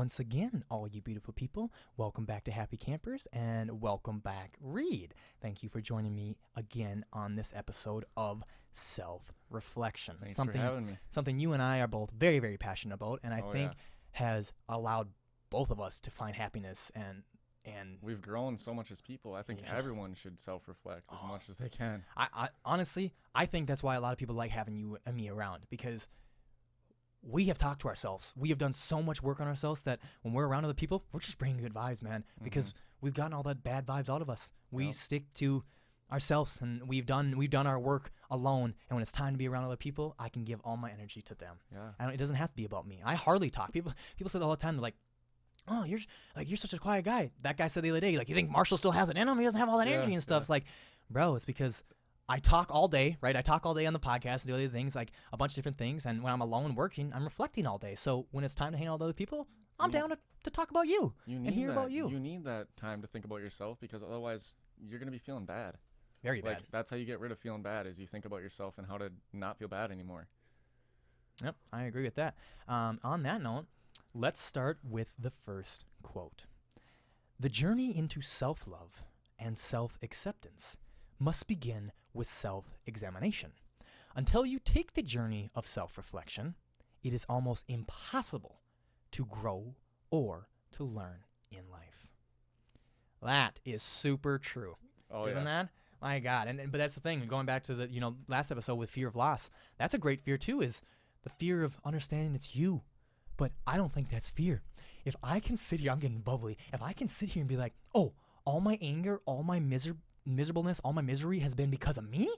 once again, all you beautiful people. Welcome back to Happy Campers, and welcome back, Reed. Thank you for joining me again on this episode of Self-Reflection. Thanks for having me. Something you and I are both very, very passionate about, and I think yeah. has allowed both of us to find happiness and we've grown so much as people. I think everyone should self-reflect as much as they can. I honestly, I think that's why a lot of people like having you and me around, because we have talked to ourselves. We have done so much work on ourselves that when we're around other people, we're just bringing good vibes, man, because we've gotten all that bad vibes out of us. We stick to ourselves, and we've done our work alone, and when it's time to be around other people, I can give all my energy to them. It doesn't have to be about me. I hardly talk. People say that all the time. They're like, oh, you're such a quiet guy. That guy said the other day, like, you think Marshall still has it in him? He doesn't have all that energy and stuff. It's like, bro, it's because I talk all day, right? I talk all day on the podcast and do other things, like a bunch of different things. And when I'm alone working, I'm reflecting all day. So when it's time to hang out with other people, I'm down to talk about you and hear about you. You need that time to think about yourself, because otherwise you're going to be feeling bad. Very bad. That's how you get rid of feeling bad, is you think about yourself and how to not feel bad anymore. Yep, I agree with that. On that note, let's start with the first quote. The journey into self-love and self-acceptance must begin with self-examination. Until you take the journey of self-reflection, it is almost impossible to grow or to learn in life. That is super true. Isn't that? My God. But that's the thing. Going back to the last episode with fear of loss, that's a great fear too, is the fear of understanding it's you. But I don't think that's fear. If I can sit here, I'm getting bubbly. If I can sit here and be like, oh, all my anger, all my miserableness, all my misery has been because of me?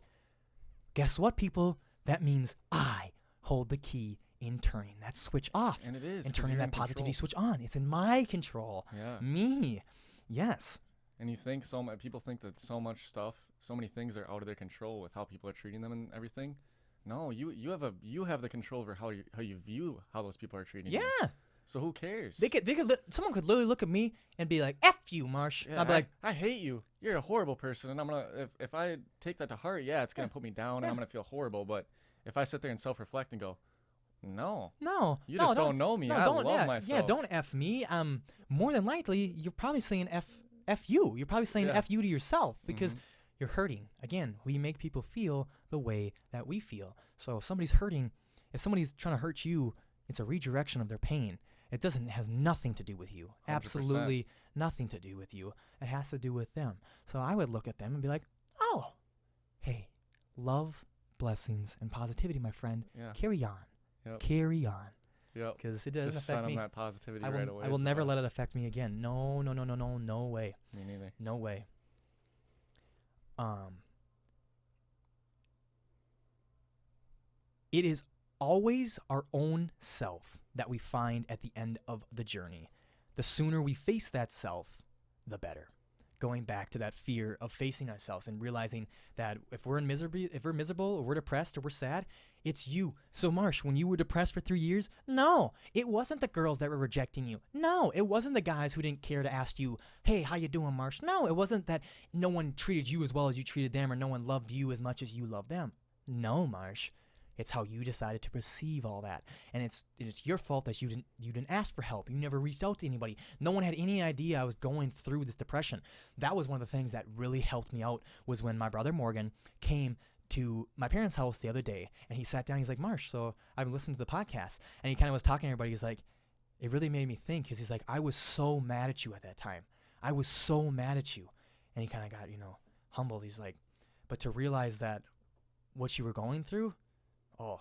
Guess what, people? That means I hold the key in turning that switch off. And it is. And turning that positivity switch on. It's in my control. Yeah. Me. Yes. And you think people think that so many things are out of their control with how people are treating them and everything. No, you have the control over how you view how those people are treating you. Yeah. So who cares? Someone could literally look at me and be like, "F you, Marsh." Yeah, I'd be like, I hate you. You're a horrible person, and I'm gonna if I take that to heart, it's gonna put me down, and I'm gonna feel horrible. But if I sit there and self-reflect and go, no, you just don't know me. I love myself. Yeah, don't F me. More than likely, you're probably saying F you. You're probably saying F you to yourself, because you're hurting. Again, we make people feel the way that we feel. So if somebody's hurting, if somebody's trying to hurt you, it's a redirection of their pain. It has nothing to do with you. 100%. Absolutely nothing to do with you. It has to do with them. So I would look at them and be like, oh, hey, love, blessings, and positivity, my friend. Yeah. Carry on. Yep. Carry on. Yep. Because it doesn't Just affect me. send them that positivity I right away. I will never let it affect me again. No way. Me neither. No way. It is always our own self that we find at the end of the journey. The sooner we face that self, the better. Going back to that fear of facing ourselves and realizing that if we're miserable or we're depressed or we're sad, it's you. So Marsh, when you were depressed for 3 years, no, it wasn't the girls that were rejecting you. No, it wasn't the guys who didn't care to ask you, hey, how you doing, Marsh? No, it wasn't that no one treated you as well as you treated them, or no one loved you as much as you loved them. No, Marsh. It's how you decided to perceive all that. And it's your fault that you didn't ask for help. You never reached out to anybody. No one had any idea I was going through this depression. That was one of the things that really helped me out, was when my brother Morgan came to my parents' house the other day, and he sat down. He's like, Marsh, so I've been listening to the podcast. And he kind of was talking to everybody. He's like, it really made me think, because he's like, I was so mad at you at that time. I was so mad at you. And he kind of got, humbled. He's like, but to realize that what you were going through, oh,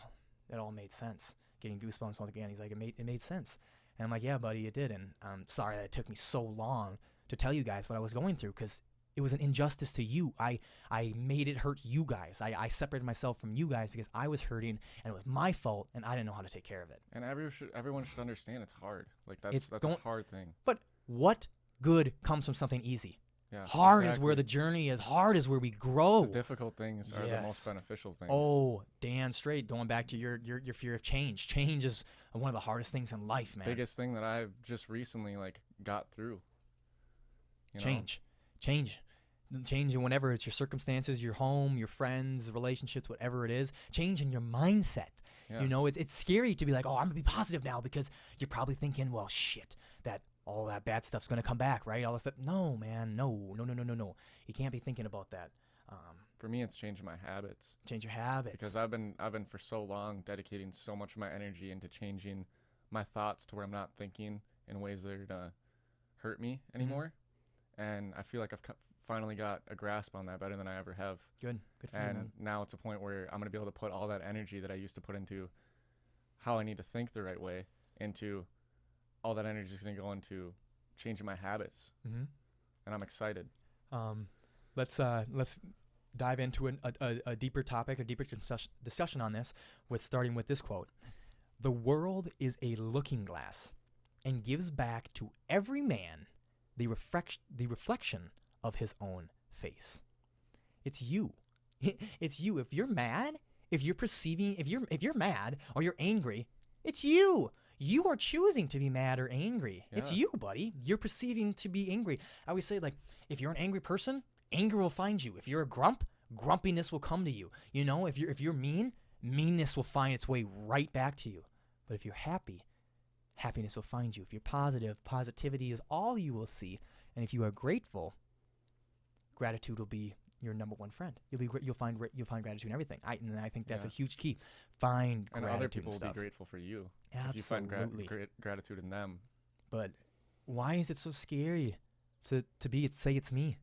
it all made sense. Getting goosebumps once again. He's like, it made sense. And I'm like, yeah, buddy, it did. And I'm sorry that it took me so long to tell you guys what I was going through, because it was an injustice to you. I made it hurt you guys. I separated myself from you guys because I was hurting, and it was my fault, and I didn't know how to take care of it. And everyone should understand it's hard. Like, that's a hard thing. But what good comes from something easy? Yeah, hard is where the journey is. Hard is where we grow. The difficult things are the most beneficial things. Oh, damn straight. Going back to your fear of change. Change is one of the hardest things in life, man. Biggest thing that I've just recently got through. Change. changing whenever it's your circumstances, your home, your friends, relationships, whatever it is, changing your mindset. Yeah. You know, it's scary to be like, oh, I'm going to be positive now, because you're probably thinking, well, shit, that all that bad stuff's going to come back, right? All this stuff. No, man, no. You can't be thinking about that. For me, it's changing my habits. Change your habits. Because I've been for so long dedicating so much of my energy into changing my thoughts to where I'm not thinking in ways that are gonna hurt me anymore. And I feel like I've finally got a grasp on that better than I ever have. Good for you, man. And now it's a point where I'm gonna be able to put all that energy that I used to put into how I need to think the right way, into all that energy is gonna go into changing my habits. And I'm excited. Let's dive into a deeper topic, a deeper discussion on this, starting with this quote. The world is a looking glass and gives back to every man the reflection of his own face. It's you. It's you. If you're mad, if you're mad or you're angry, it's you. You are choosing to be mad or angry. Yeah. It's you, buddy. You're perceiving to be angry. I always say, like, if you're an angry person, anger will find you. If you're a grump, grumpiness will come to you. You know, if you're mean, meanness will find its way right back to you. But if you're happy, happiness will find you. If you're positive, positivity is all you will see. And if you are grateful, gratitude will be your number one friend. You'll find gratitude in everything. I think that's a huge key. Find gratitude, and other people and will be grateful for you. Absolutely. If you find gratitude in them. But why is it so scary to say it's me?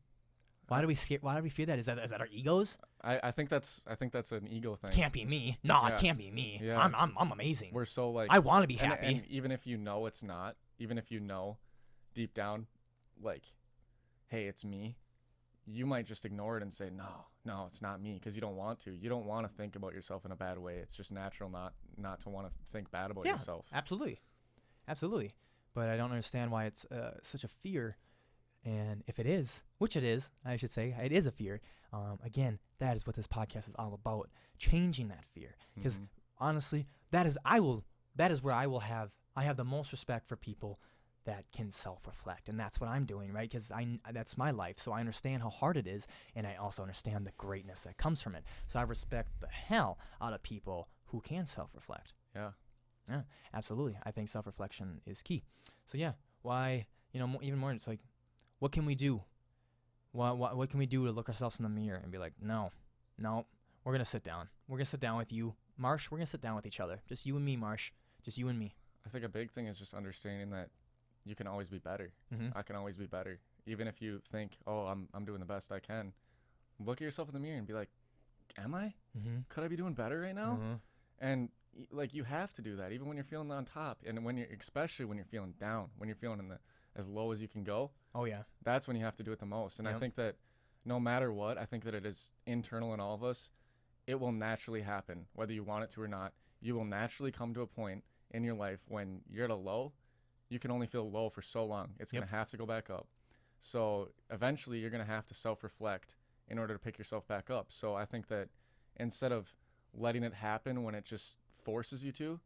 Why do we fear that? Is that our egos? I think that's an ego thing. Can't be me. No, it can't be me. Yeah. I'm amazing. We're so like, I want to be happy. And even if you know it's not, even if you know deep down, like, hey, it's me, you might just ignore it and say, no, it's not me, because you don't want to. You don't want to think about yourself in a bad way. It's just natural not to want to think bad about yourself. Absolutely. But I don't understand why it's such a fear. And if it is, which it is, I should say, it is a fear. Again, that is what this podcast is all about, changing that fear. Because honestly, I have the most respect for people that can self-reflect, and that's what I'm doing, right? Because that's my life, so I understand how hard it is, and I also understand the greatness that comes from it. So I respect the hell out of people who can self-reflect. Yeah, absolutely. I think self-reflection is key. So yeah, why, even more, it's like, what can we do? What can we do to look ourselves in the mirror and be like, no, we're gonna sit down. We're gonna sit down with you, Marsh. We're gonna sit down with each other, just you and me, Marsh. Just you and me. I think a big thing is just understanding that you can always be better. I can always be better. Even if you think, oh, I'm doing the best I can, look at yourself in the mirror and be like, am I? Could I be doing better right now? And like, you have to do that, even when you're feeling on top, and especially when you're feeling down, when you're feeling as low as you can go. Oh yeah. That's when you have to do it the most. And I think that no matter what, I think that it is internal in all of us. It will naturally happen, whether you want it to or not. You will naturally come to a point in your life when you're at a low. You can only feel low for so long. It's going to have to go back up. So eventually you're going to have to self-reflect in order to pick yourself back up. So I think that instead of letting it happen when it just forces you to,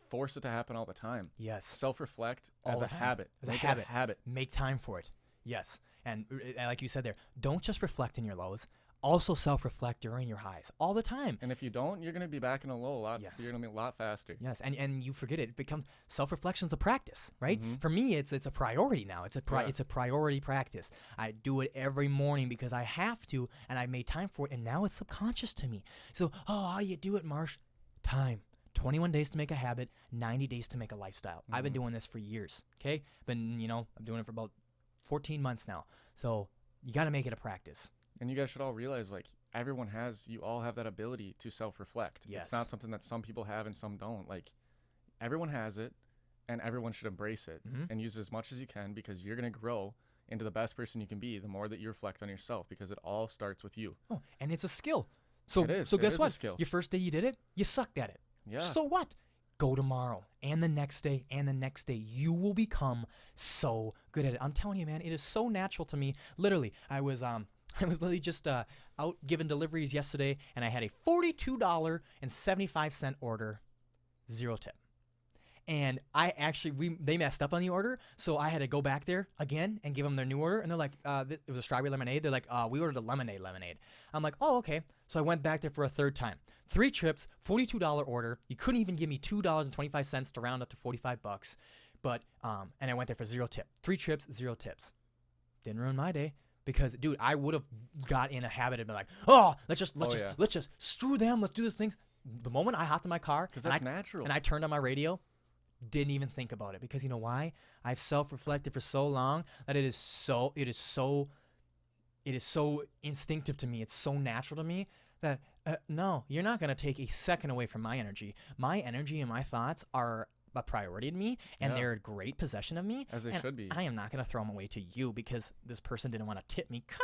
force it to happen all the time. Yes. Self-reflect as a habit. Make it a habit. Make time for it. Yes. And like you said there, don't just reflect in your lows. Also self-reflect during your highs all the time. And if you don't, you're going to be back in a low a lot. Yes. You're going to be a lot faster. Yes. And you forget it. It becomes self-reflection's a practice, right? For me, it's a priority now. It's a priority practice. I do it every morning because I have to, and I made time for it, and now it's subconscious to me. So, how do you do it, Marsh? Time. 21 days to make a habit, 90 days to make a lifestyle. I've been doing this for years, okay? I'm doing it for about 14 months now. So you got to make it a practice. And you guys should all realize, like, you all have that ability to self-reflect. Yes. It's not something that some people have and some don't. Like, everyone has it, and everyone should embrace it and use it as much as you can, because you're going to grow into the best person you can be the more that you reflect on yourself, because it all starts with you. Oh, and it's a skill. So guess what? Your first day you did it, you sucked at it. Yeah. So what? Go tomorrow and the next day and the next day. You will become so good at it. I'm telling you, man, it is so natural to me. Literally, I was literally just out giving deliveries yesterday, and I had a $42.75 order, 0 tip. And they messed up on the order, so I had to go back there again and give them their new order. And they're like, it was a strawberry lemonade. They're like, we ordered a lemonade. I'm like, oh, okay. So I went back there for a third time. 3 trips, $42 order. You couldn't even give me $2.25 to round up to $45. But and I went there for 0 tip. 3 trips, 0 tips. Didn't ruin my day. Because, dude, I would have got in a habit of being like, oh, let's just screw them. Let's do the things. The moment I hopped in my car, because that's natural, and I turned on my radio, didn't even think about it. Because you know why? I've self-reflected for so long that it is so instinctive to me. It's so natural to me that no, you're not gonna take a second away from my energy. My energy and my thoughts are a priority to me, and they're a great possession of me. As they should be. I am not gonna throw them away to you because this person didn't want to tip me. Come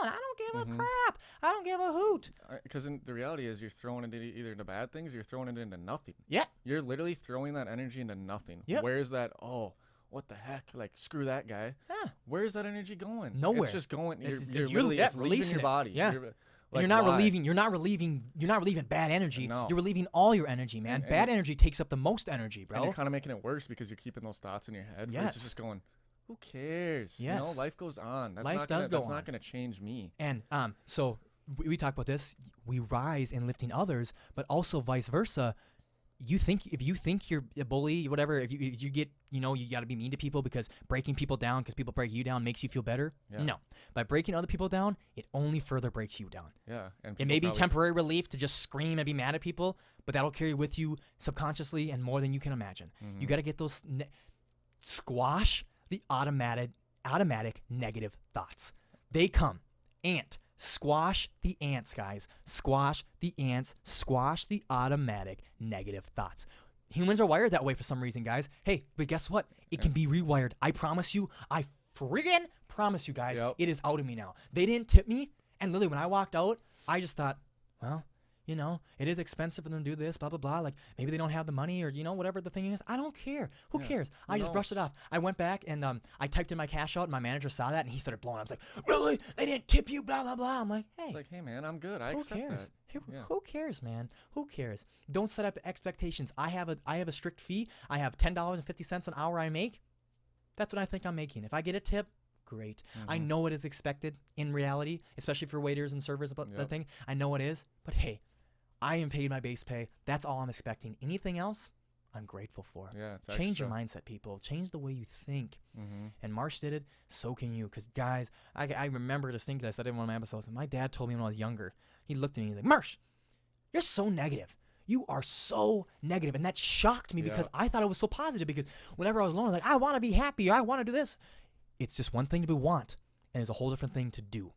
on, I don't give a crap. I don't give a hoot. Because the reality is you're throwing it either into bad things or you're throwing it into nothing. Yeah. You're literally throwing that energy into nothing. Yep. Where's that, oh, what the heck? Like, screw that guy. Yeah. Where's that energy going? Nowhere. It's just going, you're releasing leaving your body. Yeah. Like, you're not relieving bad energy. No. You're relieving all your energy, man. And bad energy takes up the most energy, bro. And you're kind of making it worse because you're keeping those thoughts in your head. Yes. It's just going, who cares? Yes. You know, life goes on. That's Life does go on. That's not going to change me. And so we talk about this. We rise in lifting others, but also vice versa. If you think you're a bully, whatever, if you get, you got to be mean to people because breaking people down because people break you down makes you feel better. Yeah. No, by breaking other people down, it only further breaks you down. Yeah, and it may be temporary relief to just scream and be mad at people, but that'll carry with you subconsciously and more than you can imagine. Mm-hmm. You got to get those squash the automatic negative thoughts. They come. Ant. Squash the ants, guys. Squash the ants. Squash the automatic negative thoughts. Humans are wired that way for some reason, guys. Hey, but guess what? It can be rewired. I promise you. I friggin' promise you, guys. Yep. It is out of me now. They didn't tip me. And literally, when I walked out, I just thought, well, it is expensive for them to do this, blah, blah, blah. Like, maybe they don't have the money or, whatever the thing is. I don't care. Who cares? I just brushed it off. I went back and I typed in my cash out, and my manager saw that, and he started blowing up. I was like, really? They didn't tip you, blah, blah, blah. I'm like, hey. It's like, hey, man, I'm good. I accept that. Hey, who cares, man? Who cares? Don't set up expectations. I have a strict fee. I have $10.50 an hour I make. That's what I think I'm making. If I get a tip, great. Mm-hmm. I know it is expected in reality, especially for waiters and servers, the thing. I know it is, but hey, I am paid my base pay. That's all I'm expecting. Anything else, I'm grateful for. Yeah, it's Change extra. your mindset, people. Change the way you think. Mm-hmm. And Marsh did it, so can you. Because, guys, I remember distinctly, I said it in one of my episodes, and my dad told me when I was younger, he looked at me and he's like, Marsh, you're so negative. You are so negative. And that shocked me because I thought it was so positive, because whenever I was alone, I was like, I want to be happy, or I want to do this. It's just one thing to want, and it's a whole different thing to do.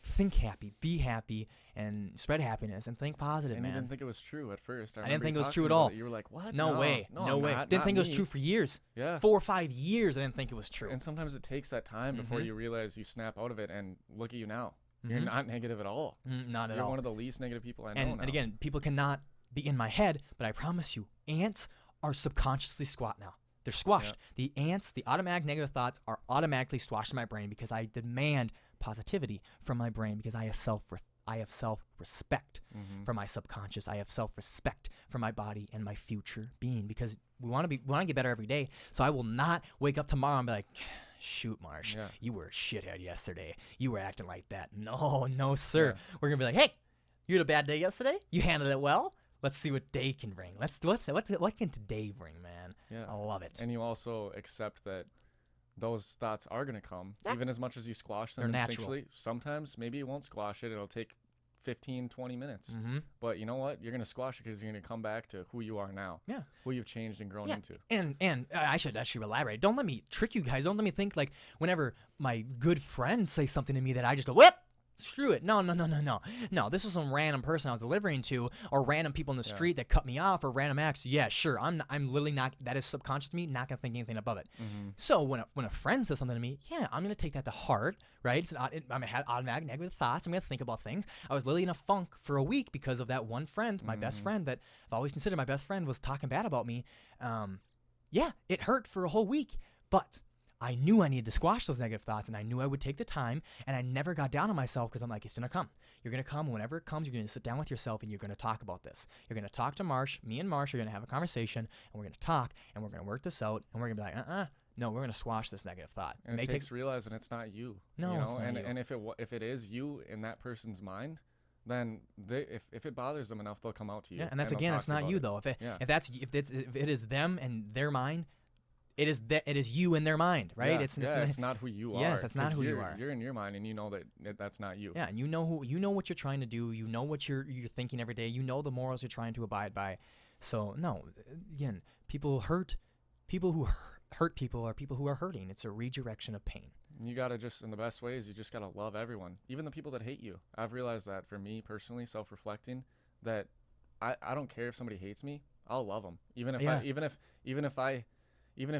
Think happy, be happy, and spread happiness, and think positive, and man. you didn't think it was true at first. I didn't think it was true at all. You were like, what? No way. No way. Didn't think it was true for years. Yeah. 4 or 5 years, I didn't think it was true. And sometimes it takes that time before you realize you snap out of it, and look at you now. You're not negative at all. Not at all. You're one of the least negative people I know now. And again, people cannot be in my head, but I promise you, ants are subconsciously squat now. They're squashed. Yeah. The ants, the automatic negative thoughts are automatically squashed in my brain because I demand positivity from my brain, because I have self-respect for my subconscious. I have self-respect for my body and my future being, because we want to get better every day. So I will not wake up tomorrow and be like, shoot, Marsh, you were a shithead yesterday. You were acting like that. No, sir. Yeah. We're going to be like, hey, you had a bad day yesterday? You handled it well? Let's see what day can bring. What can today bring, man? Yeah. I love it. And you also accept that those thoughts are going to come, even as much as you squash them They're instinctually. Natural. Sometimes maybe you won't squash it. It'll take 15, 20 minutes. Mm-hmm. But you know what? You're going to squash it because you're going to come back to who you are now. Yeah. Who you've changed and grown into. And I should actually elaborate. Don't let me trick you guys. Don't let me think like whenever my good friends say something to me that I just go, whip! Screw it. No. No, this is some random person I was delivering to, or random people in the street that cut me off, or random acts. Yeah, sure. I'm literally not, that is subconscious to me, not going to think anything above it. Mm-hmm. So when a friend says something to me, I'm going to take that to heart, right? I'm going to have automatic negative thoughts. I'm going to think about things. I was literally in a funk for a week because of that one friend, my best friend, that I've always considered my best friend, was talking bad about me. It hurt for a whole week, but I knew I needed to squash those negative thoughts, and I knew I would take the time, and I never got down on myself because I'm like, it's going to come. You're going to come. Whenever it comes, you're going to sit down with yourself, and you're going to talk about this. You're going to talk to Marsh. Me and Marsh are going to have a conversation, and we're going to talk, and we're going to work this out, and we're going to be like, no, we're going to squash this negative thought. And it takes realizing it's not you. No, you know? It's not you. And if it is you in that person's mind, then if it bothers them enough, they'll come out to you. Yeah, and that's again, it's not you though. If it is them and their mind, it is you in their mind, right? Yeah, it's not who you are. Yes, that's not who you are. You're in your mind, and you know that's not you. Yeah, and you know what you're trying to do. You know what you're thinking every day. You know the morals you're trying to abide by. So no, again, people who hurt people are people who are hurting. It's a redirection of pain. You gotta in the best ways, you just gotta love everyone, even the people that hate you. I've realized that for me personally, self-reflecting, that I don't care if somebody hates me, I'll love them. Even if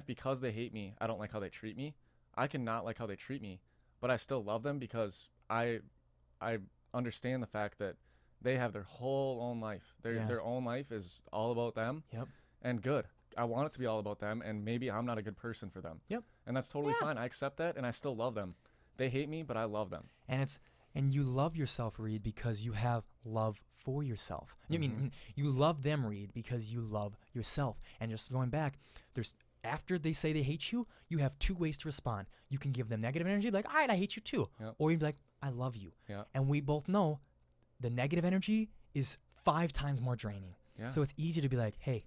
because they hate me, I don't like how they treat me. I can not like how they treat me, but I still love them because I understand the fact that they have their whole own life. Their own life is all about them. Yep. And good. I want it to be all about them, and maybe I'm not a good person for them. Yep. And that's totally fine. I accept that, and I still love them. They hate me, but I love them. And you love yourself, Reed, because you have love for yourself. I mean, you love them, Reed, because you love yourself. And just going back, after they say they hate you, you have two ways to respond. You can give them negative energy, like, all right, I hate you too. Yep. Or you'd be like, I love you. Yep. And we both know the negative energy is 5 times more draining. Yeah. So it's easy to be like, hey,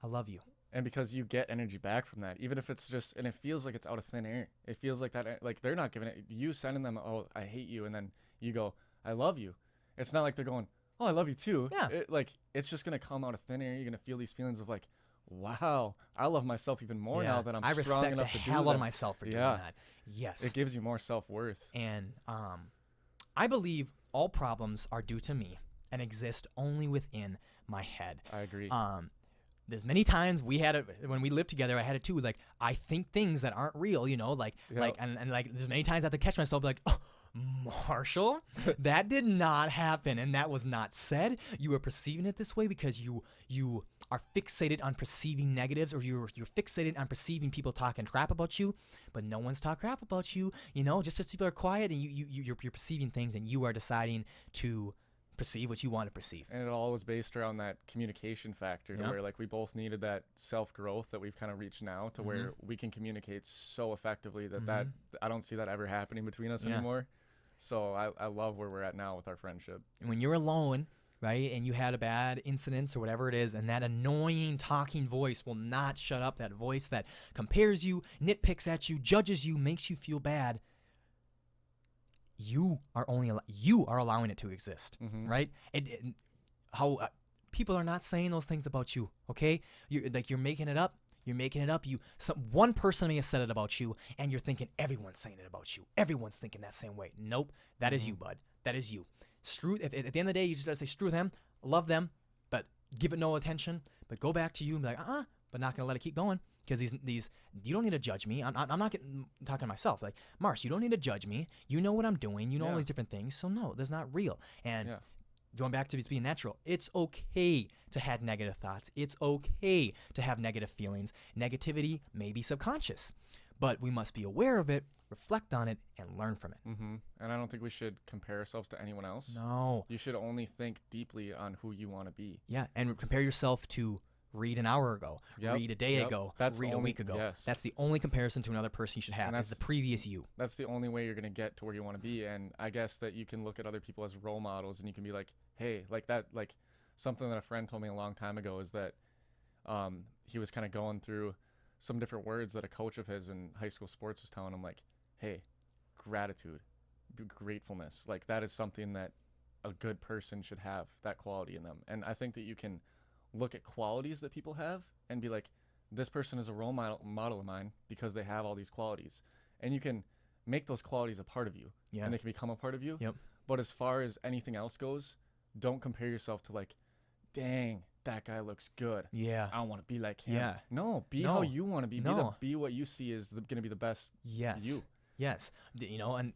I love you. And because you get energy back from that, even if it's just, and it feels like it's out of thin air. It feels like that, like they're not giving it, you sending them, oh, I hate you, and then you go, I love you. It's not like they're going, oh, I love you too. Yeah. It's just going to come out of thin air. You're going to feel these feelings of like, wow, I love myself even more now that I'm strong enough to do that. I respect the hell out of myself for doing that. Yes. It gives you more self-worth. And I believe all problems are due to me and exist only within my head. I agree. There's many times when we lived together, I had it too. Like, I think things that aren't real, and there's many times I have to catch myself like, oh, Marshall, that did not happen, and that was not said. You were perceiving it this way because you are fixated on perceiving negatives, or you're fixated on perceiving people talking crap about you, but no one's talking crap about you. Just as people are quiet, and you're perceiving things, and you are deciding to perceive what you want to perceive. And it all was based around that communication factor, to where like we both needed that self-growth that we've kind of reached now, to where we can communicate so effectively that I don't see that ever happening between us anymore. So I love where we're at now with our friendship. And when you're alone, right, and you had a bad incident or whatever it is, and that annoying talking voice will not shut up, that voice that compares you, nitpicks at you, judges you, makes you feel bad, you are allowing it to exist, right? People are not saying those things about you, okay? You're making it up. You're making it up. One person may have said it about you, and you're thinking everyone's saying it about you. Everyone's thinking that same way. Nope, that is you, bud. That is you. At the end of the day, you just gotta say screw them, love them, but give it no attention. But go back to you and be like, but not gonna let it keep going. Because these you don't need to judge me. I'm not talking to myself. Like, Marsh, you don't need to judge me. You know what I'm doing. You know all these different things. So no, that's not real. And going back to it being natural, it's okay to have negative thoughts. It's okay to have negative feelings. Negativity may be subconscious, but we must be aware of it, reflect on it, and learn from it. And I don't think we should compare ourselves to anyone else. No. You should only think deeply on who you want to be. Yeah, and compare yourself to Read an hour ago, read a day ago, read a week ago. Yes. That's the only comparison to another person you should have. That's the previous you. That's the only way you're going to get to where you want to be. And I guess that you can look at other people as role models, and you can be like, hey, like something that a friend told me a long time ago is that he was kind of going through some different words that a coach of his in high school sports was telling him, like, hey, gratitude, gratefulness. Like, that is something that a good person should have, that quality in them. And I think that you can look at qualities that people have and be like, this person is a role model of mine because they have all these qualities. And you can make those qualities a part of you, and they can become a part of you. But as far as anything else goes, don't compare yourself to like, dang, that guy looks good. I want to be like him. No, be how you want to be. Be what you see is going to be the best you. Yes. And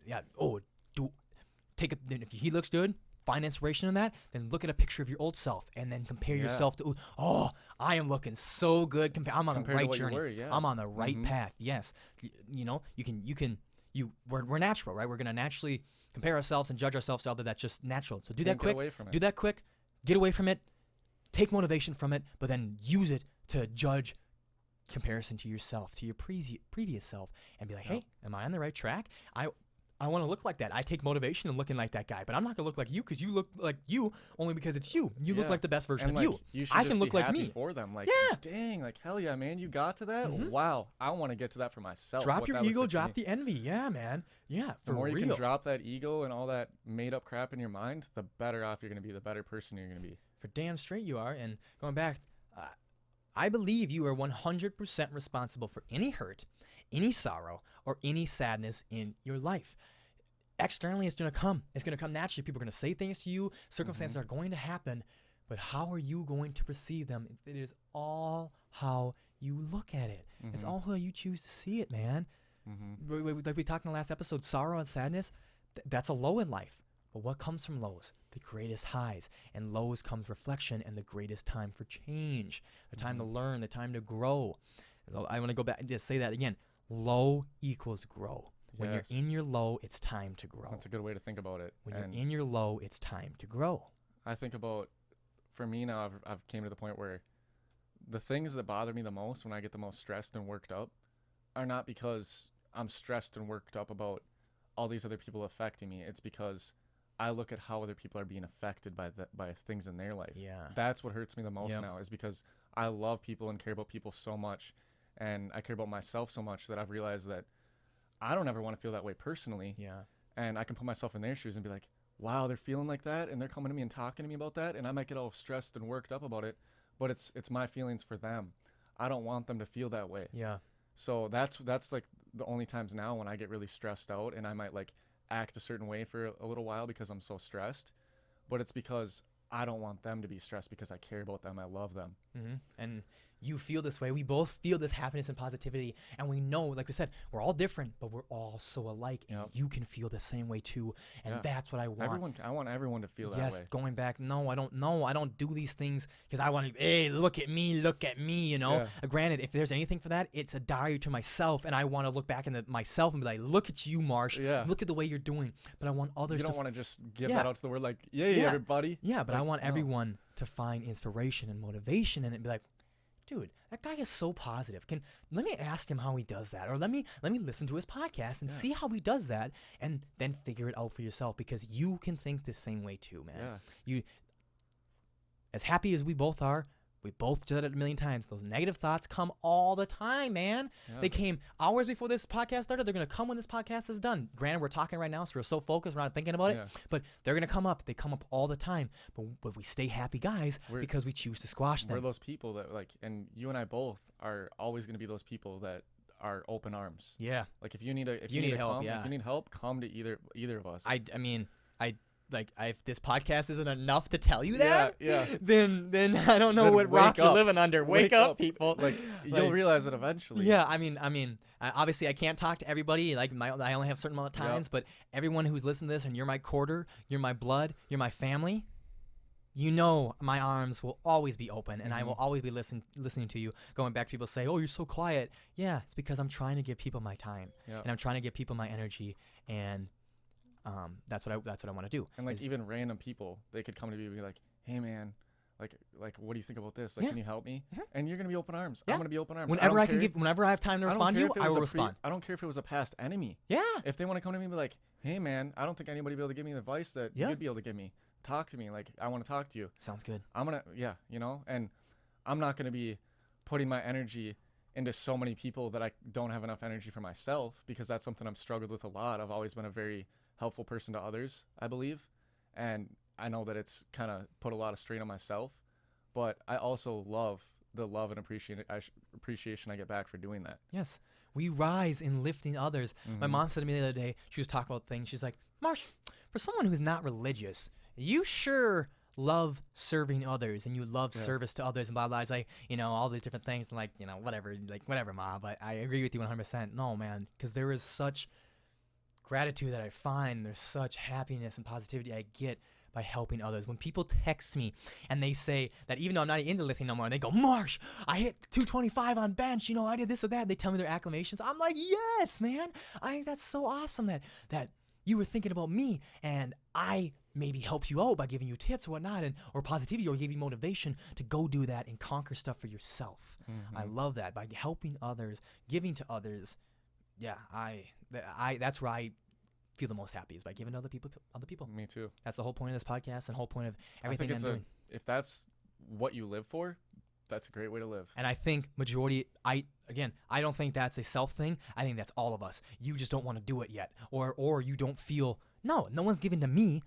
if he looks good, find inspiration in that, then look at a picture of your old self and then compare yourself to, oh, I am looking so good. I'm on the right journey. I'm on the right path. Yes. We're natural, right? We're going to naturally compare ourselves and judge ourselves to others. That's just natural. So do that quick. Do that quick. Get away from it. Take motivation from it, but then use it to judge comparison to yourself, to your previous self, and be like, hey, am I on the right track? I want to look like that. I take motivation in looking like that guy, but I'm not going to look like you because you look like you only because it's you. You look like the best version of you. I can look like me. For them. Like, dang, like, hell yeah, man, you got to that? Wow, I want to get to that for myself. Drop your ego, drop the envy. Yeah, man. Yeah, for real. The more you can drop that ego and all that made-up crap in your mind, the better off you're going to be, the better person you're going to be. For damn straight you are. And going back, I believe you are 100% responsible for any hurt, any sorrow, or any sadness in your life. Externally, it's going to come. It's going to come naturally. People are going to say things to you. Circumstances are going to happen. But how are you going to perceive them? It is all how you look at it. It's all how you choose to see it, man. Like we talked in the last episode, sorrow and sadness, that's a low in life. But what comes from lows? The greatest highs. And lows comes reflection and the greatest time for change. The time to learn, the time to grow. So I want to go back and just say that again. Low equals grow. When you're in your low, it's time to grow. That's a good way to think about it. When you're in your low, it's time to grow. I think about, for me now, I've came to the point where the things that bother me the most when I get the most stressed and worked up are not because I'm stressed and worked up about all these other people affecting me. It's because I look at how other people are being affected by things in their life. Yeah. That's what hurts me the most now, is because I love people and care about people so much, and I care about myself so much that I've realized that I don't ever want to feel that way personally. Yeah. And I can put myself in their shoes and be like, wow, they're feeling like that, and they're coming to me and talking to me about that, and I might get all stressed and worked up about it, but it's my feelings for them. I don't want them to feel that way. Yeah. So that's like the only times now when I get really stressed out, and I might like act a certain way for a little while because I'm so stressed, but it's because I don't want them to be stressed because I care about them. I love them. And you feel this way. We both feel this happiness and positivity. And we know, like we said, we're all different, but we're all so alike. And you can feel the same way too. And that's what I want. I want everyone to feel that way. Yes, going back, no, I don't do these things because I want to, hey, look at me, you know. Granted, if there's anything for that, it's a diary to myself. And I want to look back into myself and be like, look at you, Marsh. Look at the way you're doing. But I want others to. You don't want to just give that out to the world like, yay, everybody. Yeah, but like, I want everyone to find inspiration and motivation in it and be like, dude, that guy is so positive. Let me ask him how he does that, or let me listen to his podcast and see how he does that, and then figure it out for yourself, because you can think the same way too, man. You, as happy as we both are, we both said it a million times. Those negative thoughts come all the time, man. They came hours before this podcast started. They're going to come when this podcast is done. Granted, we're talking right now, so we're so focused, we're not thinking about it. But they're going to come up. They come up all the time. But we stay happy guys because we choose to squash them. We're those people that, like, and you and I both are always going to be those people that are open arms. Yeah. Like, if you need help, if you need help, come to either of us. I mean, if this podcast isn't enough to tell you that, then I don't know what rock you're living under. Wake up, people. Like, you'll realize it eventually. Yeah, I mean, obviously I can't talk to everybody. Like, I only have a certain amount of times, but everyone who's listening to this, and you're my quarter, you're my blood, you're my family, you know my arms will always be open, and I will always be listening to you. Going back, people say, oh, you're so quiet. Yeah, it's because I'm trying to give people my time, and I'm trying to give people my energy, and that's what I want to do. And like, even random people, they could come to me and be like, hey man, like what do you think about this? Like, can you help me? And you're gonna be open arms. I'm gonna be open arms. Whenever I have time to respond to you, I will respond. I don't care if it was a past enemy. If they want to come to me and be like, hey man, I don't think anybody will be able to give me the advice that you'd be able to give me. Talk to me. Like, I want to talk to you. Sounds good. I'm gonna and I'm not gonna be putting my energy into so many people that I don't have enough energy for myself, because that's something I've struggled with a lot. I've always been a very helpful person to others, I believe, and I know that it's kind of put a lot of strain on myself, but I also love the love and appreciation I get back for doing that. Yes, we rise in lifting others. My mom said to me the other day, she was talking about things, she's like, Marsh, for someone who's not religious, you sure love serving others, and you love service to others, and blah blah. It's like, all these different things, and like, whatever, mom. But I agree with you 100%. No, man, because there is such gratitude that I find, there's such happiness and positivity I get by helping others. When people text me and they say that even though I'm not into lifting no more, and they go, Marsh, I hit 225 on bench, I did this or that. They tell me their acclamations. I'm like, yes, man. I think that's so awesome that you were thinking about me, and I maybe helped you out by giving you tips or whatnot, or positivity, or gave you motivation to go do that and conquer stuff for yourself. I love that. By helping others, giving to others. Yeah, that's where I feel the most happy, is by giving to other people. Me too. That's the whole point of this podcast and whole point of everything I'm doing. If that's what you live for, that's a great way to live. And I think majority, I don't think that's a self thing. I think that's all of us. You just don't want to do it yet, or you don't feel, no one's giving to me.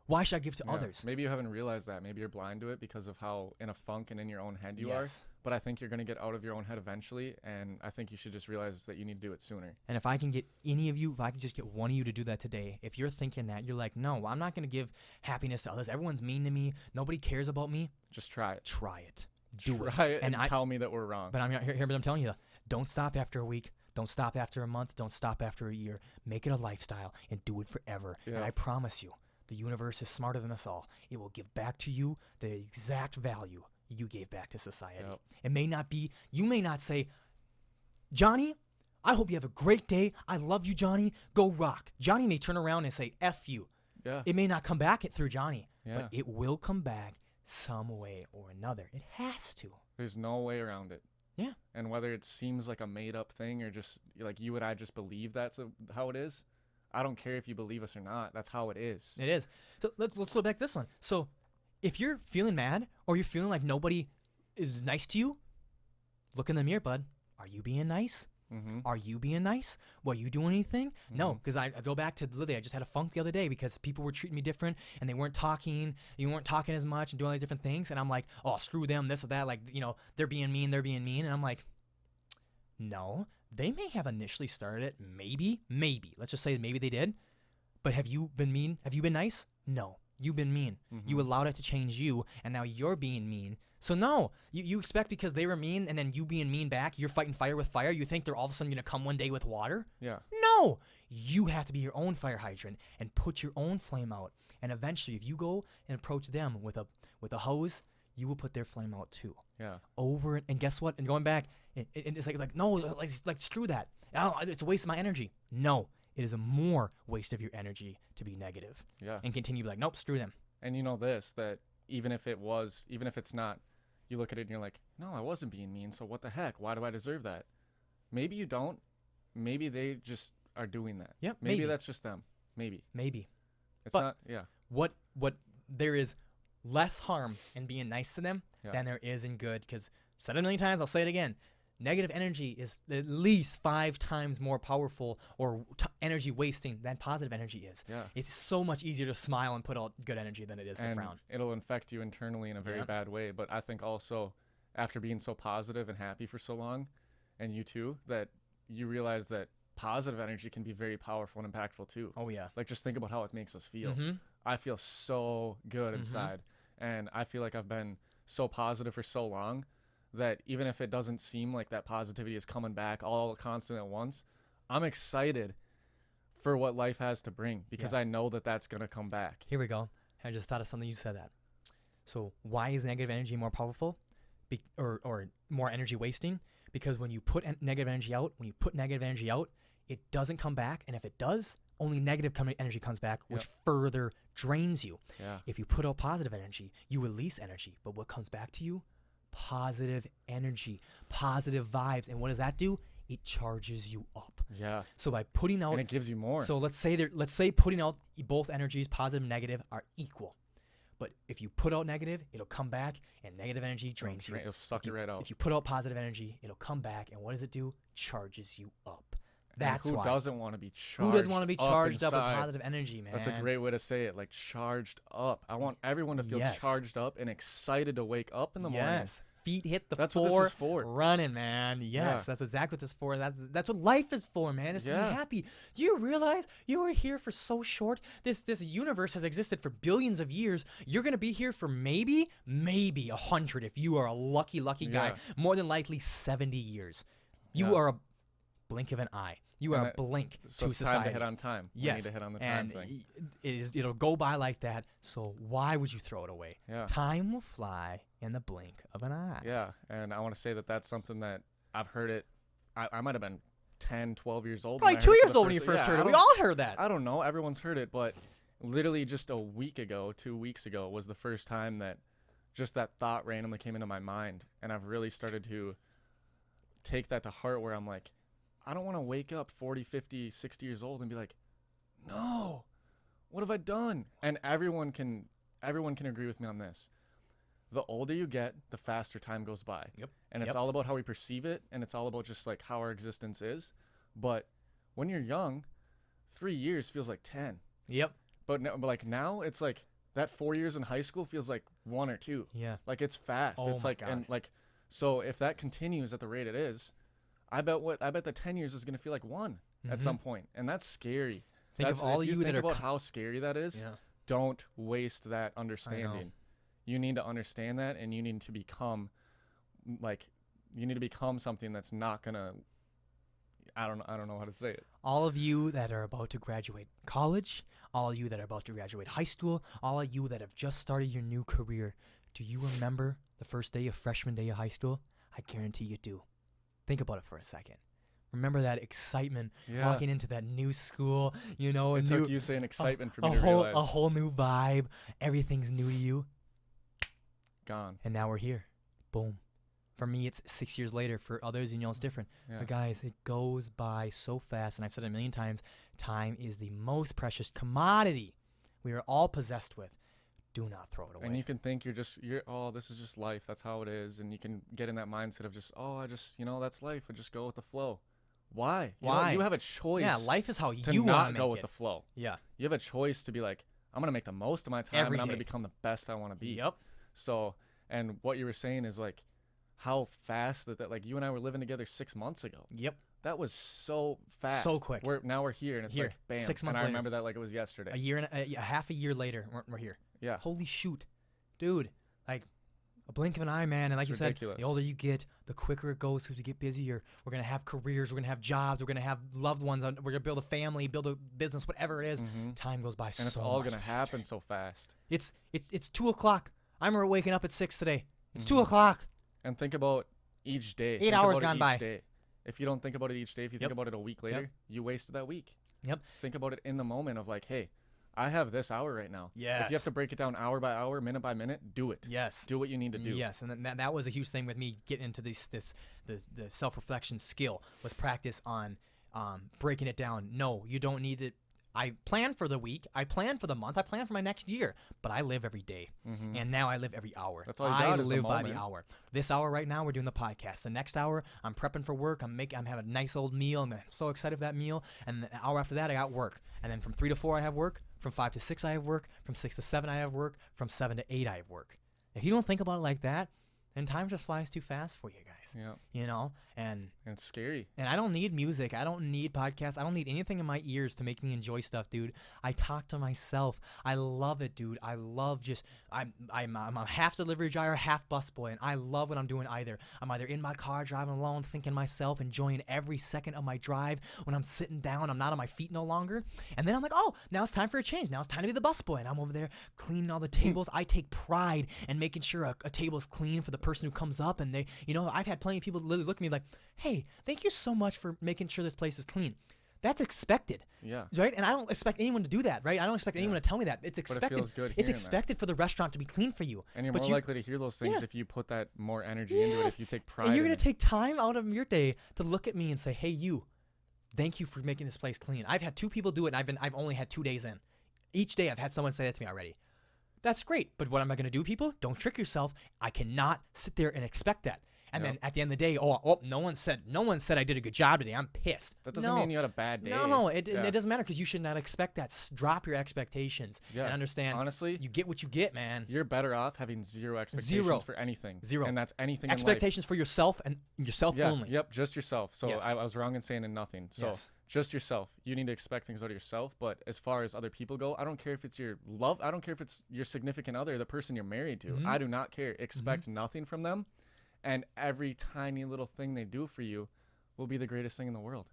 Why should I give to others? Maybe you haven't realized that. Maybe you're blind to it because of how in a funk and in your own head you are. But I think you're going to get out of your own head eventually, and I think you should just realize that you need to do it sooner. And if I can get any of you, if I can just get one of you to do that today, if you're thinking that, you're like, no, I'm not going to give happiness to others. Everyone's mean to me. Nobody cares about me. Just try it. Try it. Try it and tell me that we're wrong. But I'm telling you, don't stop after a week. Don't stop after a month. Don't stop after a year. Make it a lifestyle and do it forever. Yeah. And I promise you, the universe is smarter than us all. It will give back to you the exact value you gave back to society. Yep. It may not be, you may not say, Johnny, I hope you have a great day. I love you, Johnny. Go rock. Johnny may turn around and say, F you. Yeah. It may not come back through Johnny, but it will come back some way or another. It has to. There's no way around it. Yeah. And whether it seems like a made up thing or just like you and I just believe that's how it is, I don't care if you believe us or not. That's how it is. It is. So let's go back to this one. So if you're feeling mad or you're feeling like nobody is nice to you, look in the mirror, bud. Are you being nice? Mm-hmm. Are you being nice? What, you doing anything? Mm-hmm. No, because I go back to literally, I just had a funk the other day because people were treating me different and they weren't talking. You weren't talking as much and doing all these different things. And I'm like, oh, screw them, this or that. Like, they're being mean. And I'm like, no. They may have initially started it, maybe. Let's just say maybe they did. But have you been mean? Have you been nice? No. You've been mean. Mm-hmm. You allowed it to change you, and now you're being mean. So no, you expect because they were mean and then you being mean back, you're fighting fire with fire, you think they're all of a sudden going to come one day with water? Yeah. No! You have to be your own fire hydrant and put your own flame out. And eventually, if you go and approach them with a hose, you will put their flame out too. Yeah. And guess what? And going back, it's like no, like screw that. It's a waste of my energy. No, it is a more waste of your energy to be negative. Yeah. And continue to be like, nope, screw them. And you know this, that even if it's not, you look at it and you're like, no, I wasn't being mean, so what the heck? Why do I deserve that? Maybe you don't. Maybe they just are doing that. Yep. Maybe that's just them. Maybe. It's not. Yeah. What there is less harm in being nice to them than there is in good. Because I've said it a million times, I'll say it again. Negative energy is at least 5 times more powerful or energy wasting than positive energy is. Yeah. It's so much easier to smile and put out good energy than it is to frown. It'll infect you internally in a very bad way. But I think also after being so positive and happy for so long, and you too, that you realize that positive energy can be very powerful and impactful too. Oh, yeah. Like just think about how it makes us feel. Mm-hmm. I feel so good inside. And I feel like I've been so positive for so long that even if it doesn't seem like that positivity is coming back all constant at once, I'm excited for what life has to bring because I know that that's going to come back. Here we go. I just thought of something you said that. So why is negative energy more powerful or more energy wasting? Because when you put negative energy out, it doesn't come back. And if it does, only negative energy comes back, which further drains you. Yeah. If you put out positive energy, you release energy. But what comes back to you? Positive energy, positive vibes. And what does that do? It charges you up. Yeah. So by putting out, and it gives you more. So let's say putting out both energies, positive and negative, are equal. But if you put out negative, it'll come back and negative energy drains you. It'll suck it right out. If you put out positive energy, it'll come back and what does it do? Charges you up. That's who why. doesn't want to be charged? Who doesn't want to be charged up with inside? positive energy, man? That's a great way to say it. Like charged up. I want everyone to feel charged up and excited to wake up in the morning. Yes. Feet hit the that's floor. What this is for. Running, man. Yes, that's exactly what this is for. That's what life is for, man. Is to be happy. Do you realize you were here for so short? This universe has existed for billions of years. You're gonna be here for maybe 100 if you are a lucky guy. More than likely 70 years. You are a blink of an eye. You are a blink so to it's society. time to hit on time. Yes. We need to hit on the time thing. It'll go by like that. So why would you throw it away? Yeah. Time will fly in the blink of an eye. Yeah, and I want to say that that's something that I've heard it. I might have been 10, 12 years old. Probably 2 years old when you first heard it. We all heard that. I don't know. Everyone's heard it, but literally just a week ago, 2 weeks ago, was the first time that just that thought randomly came into my mind. And I've really started to take that to heart where I'm like, I don't want to wake up 40, 50, 60 years old and be like, no, what have I done? And everyone can agree with me on this. The older you get, the faster time goes by. Yep. And it's all about how we perceive it, and it's all about just like how our existence is. But when you're young, 3 years feels like 10. Yep. But like now, it's like that 4 years in high school feels like 1 or 2. Yeah. Like it's fast. Oh It's my like God. and like so if that continues at the rate it is, I bet the 10 years is gonna feel like 1 at some point, and that's scary. Think That's of all if you think that are about how scary that is. Yeah. Don't waste that understanding. You need to understand that, and you need to become something that's not gonna. I don't know how to say it. All of you that are about to graduate college, all of you that are about to graduate high school, all of you that have just started your new career, do you remember the first day of freshman day of high school? I guarantee you do. Think about it for a second. Remember that excitement walking into that new school, you know, It took you saying excitement for me to a realize. whole new vibe. Everything's new to you. Gone. And now we're here. Boom. For me, it's 6 years later. For others, it's different. Yeah. But guys, it goes by so fast. And I've said it a million times, time is the most precious commodity we are all possessed with. Do not throw it away. And you can think you're this is just life. That's how it is. And you can get in that mindset of that's life. And just go with the flow. Why? Why? You have a choice. Yeah, life is how to you not want to go make with it. the flow. Yeah. You have a choice to be like, I'm gonna make the most of my time, Every and I'm gonna day. become the best I want to be. Yep. So, and what you were saying is like, how fast that like you and I were living together 6 months ago. Yep. That was so fast. So quick. Now we're here, and it's Here, like bam. 6 months and I later. remember that like it was yesterday. A half a year later, we're here. Yeah. Holy shoot, dude! Like a blink of an eye, man. And like It's you ridiculous. said, the older you get, the quicker it goes. Because you get busier. We're gonna have careers. We're gonna have jobs. We're gonna have loved ones. We're gonna build a family, build a business, whatever it is. Time goes by so and much. it's all gonna faster. happen so fast. It's 2:00. I remember waking up at 6 today. It's 2:00. And think about each day. 8 Think hours about it gone each by. Day. If you don't think about it each day, if you think about it a week later, you wasted that week. Yep. Think about it in the moment of like, hey, I have this hour right now. Yes. If you have to break it down hour by hour, minute by minute, do it. Yes. Do what you need to do. Yes, and that was a huge thing with me getting into the self-reflection skill was practice on breaking it down. No, you don't need it. I plan for the week, I plan for the month, I plan for my next year, but I live every day, and now I live every hour. That's all you I got is the live by the moment. hour. This hour right now, we're doing the podcast. The next hour, I'm prepping for work. I'm having a nice old meal. I'm so excited for that meal. And the hour after that, I got work. And then from 3 to 4, I have work. From 5 to 6, I have work. From 6 to 7, I have work. From 7 to 8, I have work. If you don't think about it like that, then time just flies too fast for you guys. Yeah. You know, and it's scary. And I don't need music. I don't need podcasts. I don't need anything in my ears to make me enjoy stuff, dude. I talk to myself. I love it, dude. I love I'm a half delivery driver, half busboy, and I love what I'm doing either. I'm either in my car driving alone, thinking myself, enjoying every second of my drive. When I'm sitting down, I'm not on my feet no longer. And then I'm like, oh, now it's time for a change. Now it's time to be the busboy, and I'm over there cleaning all the tables. I take pride in making sure a table is clean for the person who comes up, and I've had plenty of people literally look at me like, hey, thank you so much for making sure this place is clean. That's expected. Yeah. Right? And I don't expect anyone to do that, right? I don't expect anyone to tell me that. It's expected. But it feels good it's hearing expected for the restaurant to be clean for you. And you're more likely to hear those things if you put that more energy into it, if you take pride and you're in going it. to take time out of your day to look at me and say, hey, you, thank you for making this place clean. I've had 2 people do it, and I've only had 2 days in. Each day I've had someone say that to me already. That's great. But what am I going to do, people? Don't trick yourself. I cannot sit there and expect that. And then at the end of the day, no one said I did a good job today. I'm pissed. That doesn't mean you had a bad day. No, it doesn't matter because you should not expect that. Drop your expectations and understand. Honestly, you get what you get, man. You're better off having zero expectations for anything. Zero. And that's anything expectations for yourself and yourself only. Yep, just yourself. So I was wrong in saying in nothing. So just yourself. You need to expect things out of yourself. But as far as other people go, I don't care if it's your love. I don't care if it's your significant other, the person you're married to. I do not care. Expect nothing from them. And every tiny little thing they do for you will be the greatest thing in the world.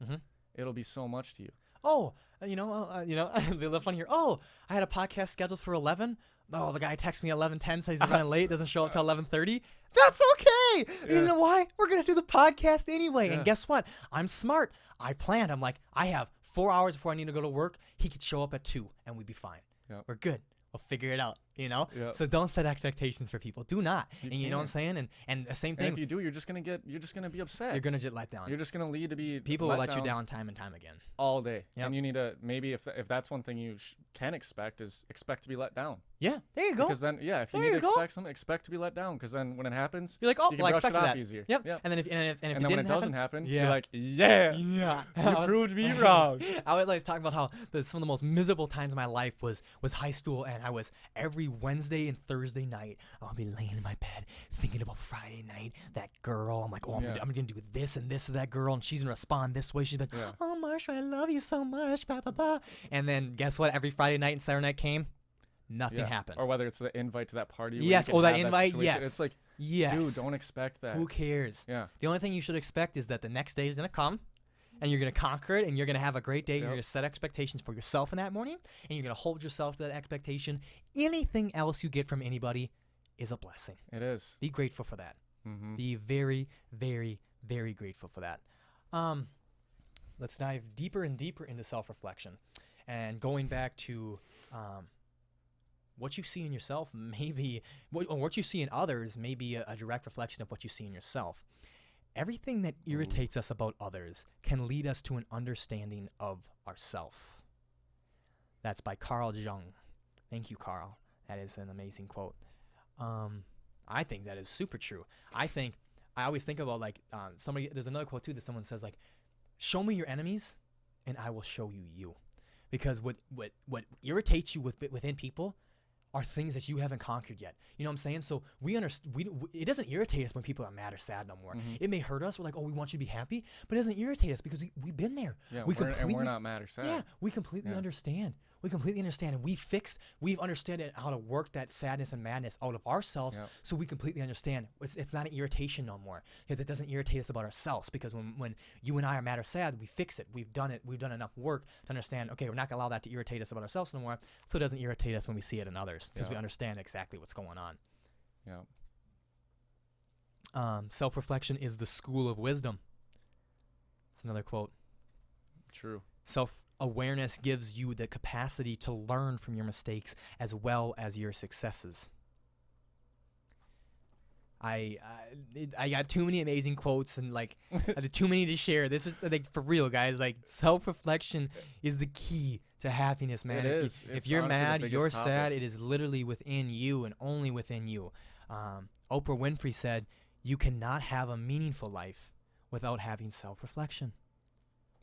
it'll be so much to you. Oh, they live fun here. Oh, I had a podcast scheduled for 11. Oh, the guy texts me at 11:10, says he's running late, doesn't show up till 11:30. That's okay. You know why? We're going to do the podcast anyway. And guess what? I'm smart. I planned. I'm like, I have 4 hours before I need to go to work. He could show up at 2 and we'd be fine. Yep. We're good. We'll figure it out, Yep. So don't set expectations for people. Do not. You know what I'm saying? And the same thing. And if you do, you're just gonna be upset. You're gonna get let down. You're just gonna lead to be people will let you down time and time again. All day. Yep. And you need to maybe if that's one thing you can expect is expect to be let down. Yeah, there you go. Because then if you need to expect something, expect to be let down. Because then when it happens, you're like, oh, you can I brush it expected off that. easier. Yep. And then if when it doesn't happen, yeah. you're like, yeah. You proved me wrong. I was like talking about how some of the most miserable times of my life was high school, and I was every Wednesday and Thursday night, I'll be laying in my bed thinking about Friday night, that girl. I'm like, oh, I'm gonna do this and this to that girl, and she's gonna respond this way. She's like, oh, Marshall, I love you so much, blah blah blah. And then guess what? Every Friday night and Saturday night came. Nothing happened. Or whether it's the invite to that party. Yes. That invite. Yes. It's like, yes. Dude, don't expect that. Who cares? Yeah. The only thing you should expect is that the next day is going to come and you're going to conquer it and you're going to have a great day. You're going to set expectations for yourself in that morning and you're going to hold yourself to that expectation. Anything else you get from anybody is a blessing. It is. Be grateful for that. Mm-hmm. Be very, very, very grateful for that. Let's dive deeper and deeper into self-reflection. And going back to what you see in yourself, maybe what you see in others may be a direct reflection of what you see in yourself. Everything that irritates us about others can lead us to an understanding of ourself. That's by Carl Jung. Thank you, Carl. That is an amazing quote. I think that is super true. I always think about somebody. There's another quote too that someone says like, "Show me your enemies, and I will show you you." Because what irritates you within people are things that you haven't conquered yet. You know what I'm saying? So it doesn't irritate us when people are mad or sad no more. Mm-hmm. It may hurt us. We're like, oh, we want you to be happy. But it doesn't irritate us because we've been there. Yeah, we're not mad or sad. Yeah, we completely understand. We completely understand. And we've understood how to work that sadness and madness out of ourselves. Yep. So we completely understand. It's not an irritation no more. Because it doesn't irritate us about ourselves. Because when you and I are mad or sad, we fix it. We've done it. We've done enough work to understand, okay, we're not going to allow that to irritate us about ourselves no more. So it doesn't irritate us when we see it in others. Because we understand exactly what's going on. Yeah. Self-reflection is the school of wisdom. That's another quote. True. Self-awareness gives you the capacity to learn from your mistakes as well as your successes. I got too many amazing quotes and I had too many to share. This is for real, guys. Self-reflection is the key to happiness, man. It is. If you're mad, you're sad. It is literally within you and only within you. Oprah Winfrey said, "You cannot have a meaningful life without having self-reflection."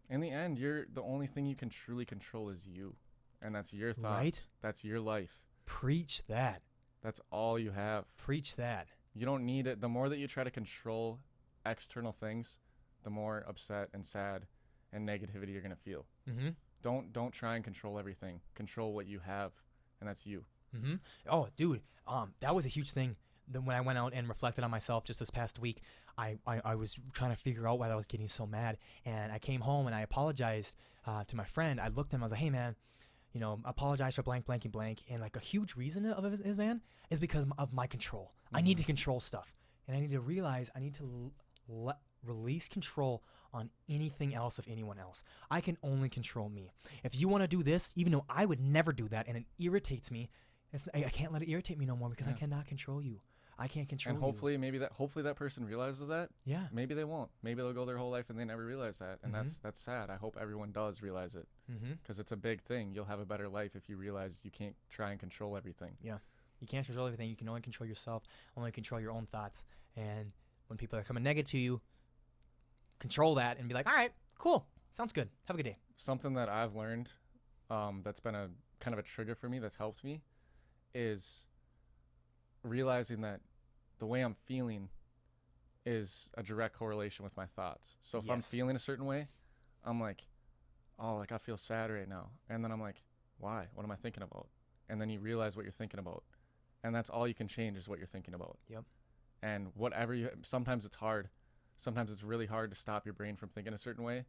In the end, the only thing you can truly control is you, and that's your thoughts. Right? That's your life. Preach that. That's all you have. Preach that. You don't need it. The more that you try to control external things, the more upset and sad and negativity you're gonna feel. Mm-hmm. Don't try and control everything. Control what you have, and that's you. Mm-hmm. Oh, dude, that was a huge thing. Then when I went out and reflected on myself just this past week, I was trying to figure out why I was getting so mad. And I came home and I apologized to my friend. I looked at him. I was like, hey, man, apologize for blank, blank, and blank. And a huge reason of it is, man, is because of my control. Mm-hmm. I need to control stuff. And I need to realize I need to release control on anything else of anyone else. I can only control me. If you want to do this, even though I would never do that and it irritates me, I can't let it irritate me no more because I cannot control you. I can't control you. And hopefully that person realizes that. Yeah. Maybe they won't. Maybe they'll go their whole life and they never realize that. And that's sad. I hope everyone does realize it. Because it's a big thing. You'll have a better life if you realize you can't try and control everything. Yeah. You can't control everything. You can only control yourself, only control your own thoughts. And when people are coming negative to you, control that and be like, all right, cool. Sounds good. Have a good day. Something that I've learned that's been a kind of a trigger for me that's helped me is realizing that the way I'm feeling is a direct correlation with my thoughts. So if I'm feeling a certain way, I'm like, oh, I feel sad right now. And then I'm like, why? What am I thinking about? And then you realize what you're thinking about. And that's all you can change is what you're thinking about. Yep. And sometimes it's hard. Sometimes it's really hard to stop your brain from thinking a certain way.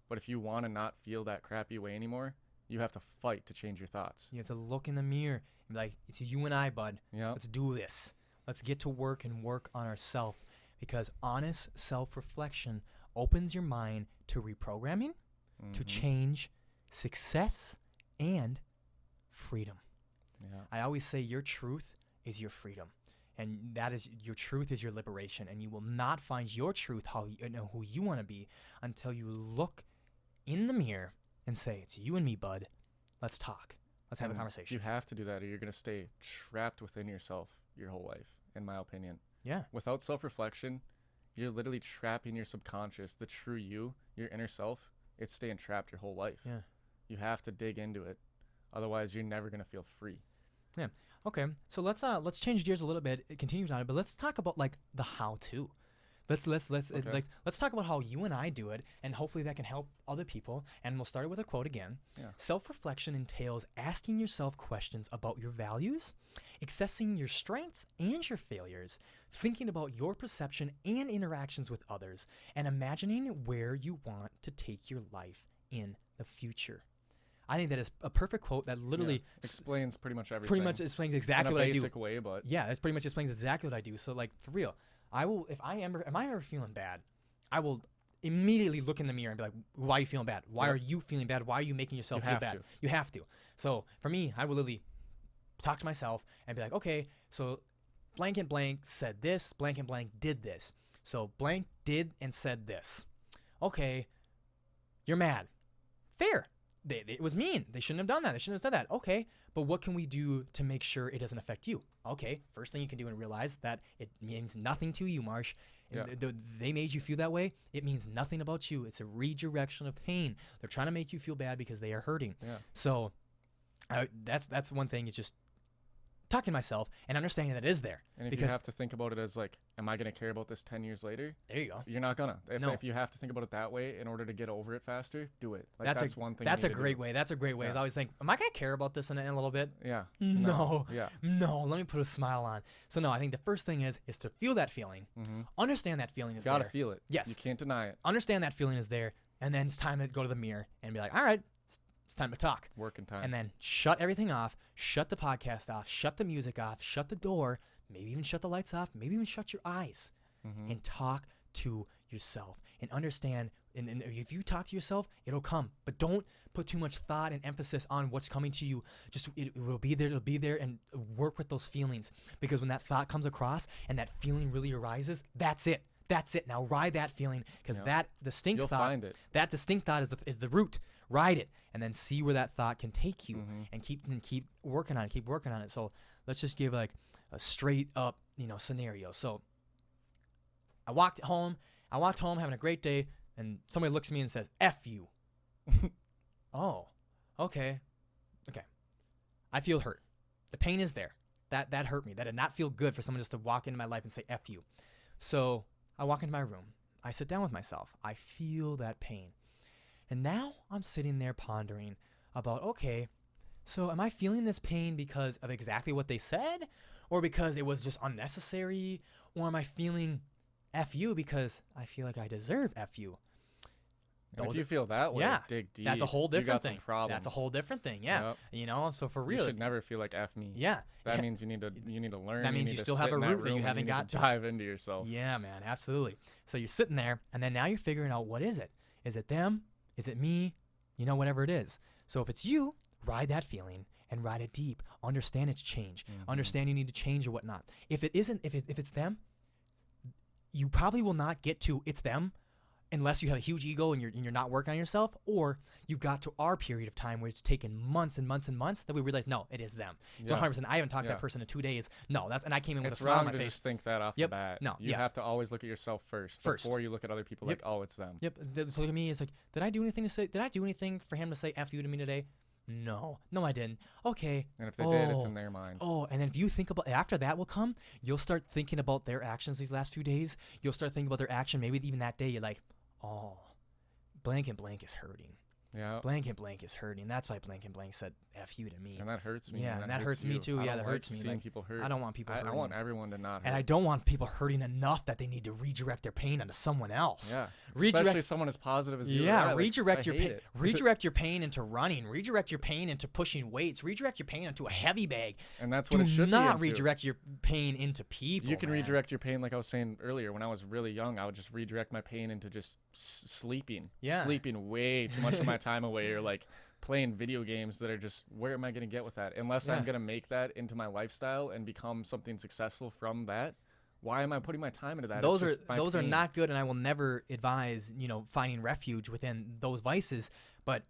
But if you want to not feel that crappy way anymore, you have to fight to change your thoughts. You have to look in the mirror and be like, it's you and I, bud. Yeah. Let's do this. Let's get to work and work on ourselves, because honest self-reflection opens your mind to reprogramming, to change, success, and freedom. Yeah. I always say your truth is your freedom, and that is your truth is your liberation, and you will not find your truth, who you want to be, until you look in the mirror and say, it's you and me, bud. Let's talk. Let's have a conversation. You have to do that, or you're going to stay trapped within yourself your whole life, in my opinion. Yeah. Without self-reflection, you're literally trapping your subconscious, the true you, your inner self. It's staying trapped your whole life. Yeah. You have to dig into it. Otherwise, you're never going to feel free. Yeah. Okay. So let's change gears a little bit. It continues on it, but let's talk about like the how-to. Let's talk about how you and I do it, and hopefully that can help other people. And we'll start it with a quote again. Yeah. Self-reflection entails asking yourself questions about your values, accessing your strengths and your failures, thinking about your perception and interactions with others, and imagining where you want to take your life in the future. I think that is a perfect quote that literally explains pretty much everything. Pretty much explains exactly what I do. In a basic way, but yeah, it pretty much explains exactly what I do. So like for real, I will if I am ever feeling bad, I will immediately look in the mirror and be like, why are you feeling bad? Why are you feeling bad? Why are you making yourself feel bad? You have to. So for me, I will literally talk to myself and be like, okay, so blank and blank said this, blank and blank did this. So blank did and said this. Okay, you're mad. Fair. It was mean. They shouldn't have done that. They shouldn't have said that. Okay, but what can we do to make sure it doesn't affect you? Okay, first thing you can do and realize that it means nothing to you, Marsh. Yeah. They made you feel that way. It means nothing about you. It's a redirection of pain. They're trying to make you feel bad because they are hurting. Yeah. So that's one thing. It's just talking to myself and understanding that it is there. And if you have to think about it as like, am I going to care about this 10 years later? There you go. You're not going to. If you have to think about it that way in order to get over it faster, do it. Like, that's one thing. That's a great way. That's a great way. Yeah. I always think, am I going to care about this in a little bit? Yeah. No. Yeah. No. Let me put a smile on. So no, I think the first thing is to feel that feeling. Understand that feeling is there. You got to feel it. Yes. You can't deny it. Understand that feeling is there. And then it's time to go to the mirror and be like, all right, it's time to talk. Working time. And then shut everything off, shut the podcast off, shut the music off, shut the door, maybe even shut the lights off, maybe even shut your eyes and talk to yourself and understand. And if you talk to yourself, it'll come. But don't put too much thought and emphasis on what's coming to you. Just it will be there. It'll be there, and work with those feelings. Because when that thought comes across and that feeling really arises, that's it. That's it. Now ride that feeling, because that distinct thought, find it. That distinct thought is the root. Ride it, and then see where that thought can take you, and keep working on it. Keep working on it. So let's just give like a straight up scenario. So I walked home having a great day, and somebody looks at me and says, "F you." Oh, okay. I feel hurt. The pain is there. That hurt me. That did not feel good for someone just to walk into my life and say "F you." So I walk into my room. I sit down with myself. I feel that pain. And now I'm sitting there pondering about, okay, so am I feeling this pain because of exactly what they said, or because it was just unnecessary, or am I feeling F you because I feel like I deserve F you? If you feel that way, dig deep. That's a whole different thing. Some problems. That's a whole different thing. Yeah. Yep. So for real, you should never feel like F me. Yeah. That means you need to learn. That means you still have a root that you haven't got to. Dive into yourself. Yeah, man, absolutely. So you're sitting there, and then now you're figuring out, what is it? Is it them? Is it me? Whatever it is. So if it's you, ride that feeling and ride it deep. Understand it's change. Understand you need to change or whatnot. If it isn't, if it's them, you probably will not get to it's them unless you have a huge ego and you're not working on yourself, or you've got to our period of time where it's taken months and months and months that we realize, no, it is them. So 100%, I haven't talked to that person in 2 days. No, and I came in with a smile on my face. It's wrong to just think that off the bat. No, you have to always look at yourself first before you look at other people like, oh, it's them. Yep. So look at me, it's like, did I do anything for him to say F you to me today? No, I didn't. Okay. And if they did, it's in their mind. Oh, and then if you think about, after that will come, you'll start thinking about their actions these last few days. You'll start thinking about their action, maybe even that day. You're like, oh, blank and blank is hurting. Yeah. Blank and blank is hurting. That's why blank and blank said F you to me. And that hurts me. Yeah, and that hurts me too. Yeah, that hurts me. Seeing Like, people hurt. I don't want people hurting. I want everyone to not hurt. And I don't want people hurting enough that they need to redirect their pain onto someone else. Yeah. Redirect, especially someone as positive as you. Yeah, Like, redirect your pain. it. Redirect your pain into running. Redirect your pain into pushing weights. Redirect your pain into a heavy bag. And that's what Do it should not be into. redirect your pain into people. You can man. redirect your pain, like I was saying earlier. When I was really young, I would just redirect my pain into just sleeping. Yeah. Sleeping way too much of my time away, or like playing video games that are just, where am I going to get with that? Unless I'm going to make that into my lifestyle and become something successful from that. Why am I putting my time into that? Those are not good, and I will never advise, finding refuge within those vices. But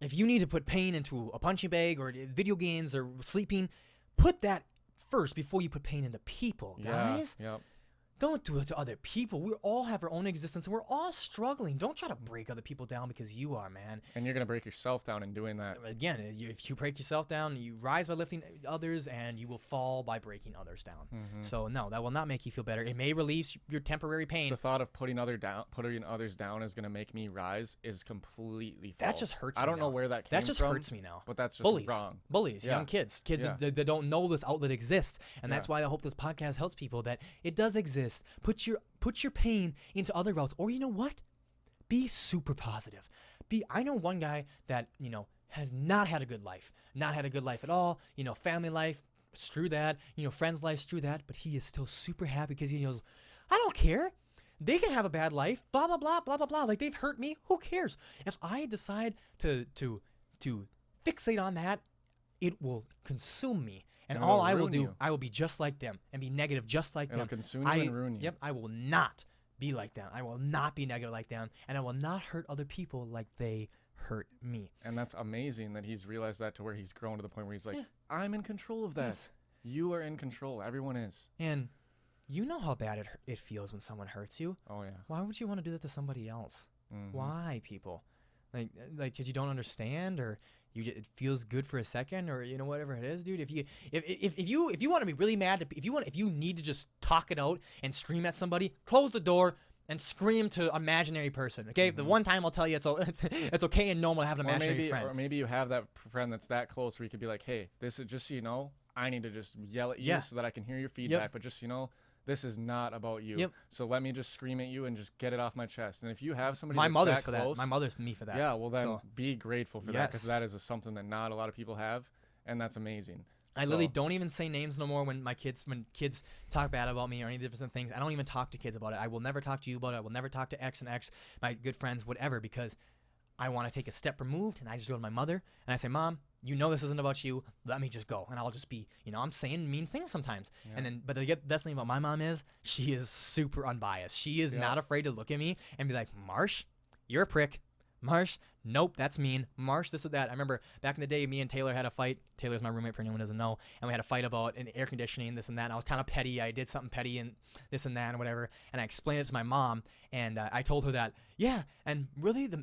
if you need to put pain into a punching bag or video games or sleeping, put that first before you put pain into people, guys. Yeah. Don't do it to other people. We all have our own existence, and we're all struggling. Don't try to break other people down because you are, man. And you're going to break yourself down in doing that. Again, if you break yourself down, you rise by lifting others, and you will fall by breaking others down. Mm-hmm. So, no, that will not make you feel better. It may release your temporary pain. The thought of putting others down is going to make me rise is completely false. That just hurts me I don't now. know where that came from. That just hurts me now. But that's just Bullies. wrong. Bullies, Yeah. young kids Yeah. that don't know this outlet exists. And that's why I hope this podcast helps people that it does exist. Put your pain into other routes. Or you know what? Be super positive. I know one guy that, has not had a good life. Not had a good life at all. Family life, screw that. Friends life, screw that. But he is still super happy because he knows, I don't care. They can have a bad life. Blah, blah, blah, blah, blah, blah. Like, they've hurt me. Who cares? If I decide to fixate on that, it will consume me. And all I will do, I will be just like them and be negative just like them. It'll consume you and ruin you. Yep, I will not be like them. I will not be negative like them. And I will not hurt other people like they hurt me. And that's amazing that he's realized that to where he's grown to the point where he's like, I'm in control of that. Yes. You are in control. Everyone is. And you know how bad it feels when someone hurts you. Oh, yeah. Why would you want to do that to somebody else? Mm-hmm. Why, people? Like, because you don't understand, or it feels good for a second, or whatever it is, dude. If you want to be really mad, if you need to just talk it out and scream at somebody, close the door and scream to an imaginary person. Okay, the one time I'll tell you it's okay and normal to have an imaginary friend. Or maybe you have that friend that's that close where you could be like, hey, this is just so you know, I need to just yell at you so that I can hear your feedback, but just this is not about you. Yep. So let me just scream at you and just get it off my chest. And if you have somebody my that's mother's that for close, that. My mother's me for that. Yeah, well then be grateful for that, because Yes. that is something that not a lot of people have, and that's amazing. I literally don't even say names no more when kids talk bad about me or any different things. I don't even talk to kids about it. I will never talk to you about it. I will never talk to X and X, my good friends, whatever, because I want to take a step removed, and I just go to my mother and I say, Mom, this isn't about you. Let me just go. And I'll just be, I'm saying mean things sometimes. Yeah. And then, but the best thing about my mom is she is super unbiased. She is not afraid to look at me and be like, Marsh, you're a prick. Marsh, nope, that's mean. Marsh, this or that. I remember back in the day, me and Taylor had a fight. Taylor's my roommate, for anyone who doesn't know. And we had a fight about an air conditioning, this and that. And I was kind of petty. I did something petty and this and that and whatever. And I explained it to my mom. And I told her that, and really the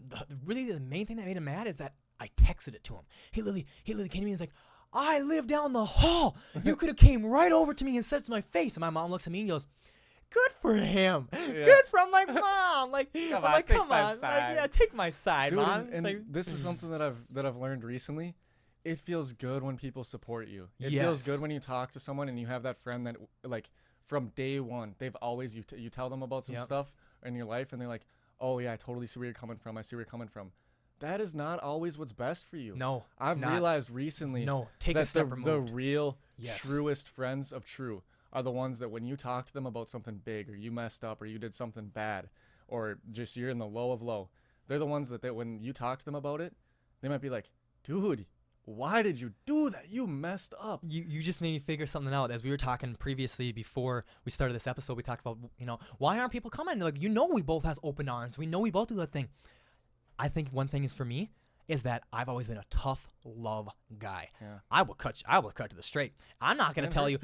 main thing that made him mad is that I texted it to him. He literally came to me and was like, I live down the hall. You could have came right over to me and said it to my face. And my mom looks at me and goes, good for him. Yeah. Good for him. Like, Mom. Like, come on. Like, take my side, dude, Mom. And this is something that I've learned recently. It feels good when people support you. It feels good when you talk to someone and you have that friend that, like, from day one, they've always, you tell them about some stuff in your life and they're like, oh yeah, I totally see where you're coming from. I see where you're coming from. That is not always what's best for you. No, I've realized recently take a step removed. The real, truest friends of true are the ones that when you talk to them about something big, or you messed up, or you did something bad, or just you're in the low of low, they're the ones that when you talk to them about it, they might be like, dude, why did you do that? You messed up. You just made me figure something out. As we were talking previously before we started this episode, we talked about, why aren't people coming? They're like, we both has open arms. We know we both do that thing. I think one thing is for me is that I've always been a tough love guy. Yeah. I will cut to the straight. I'm not going to tell you.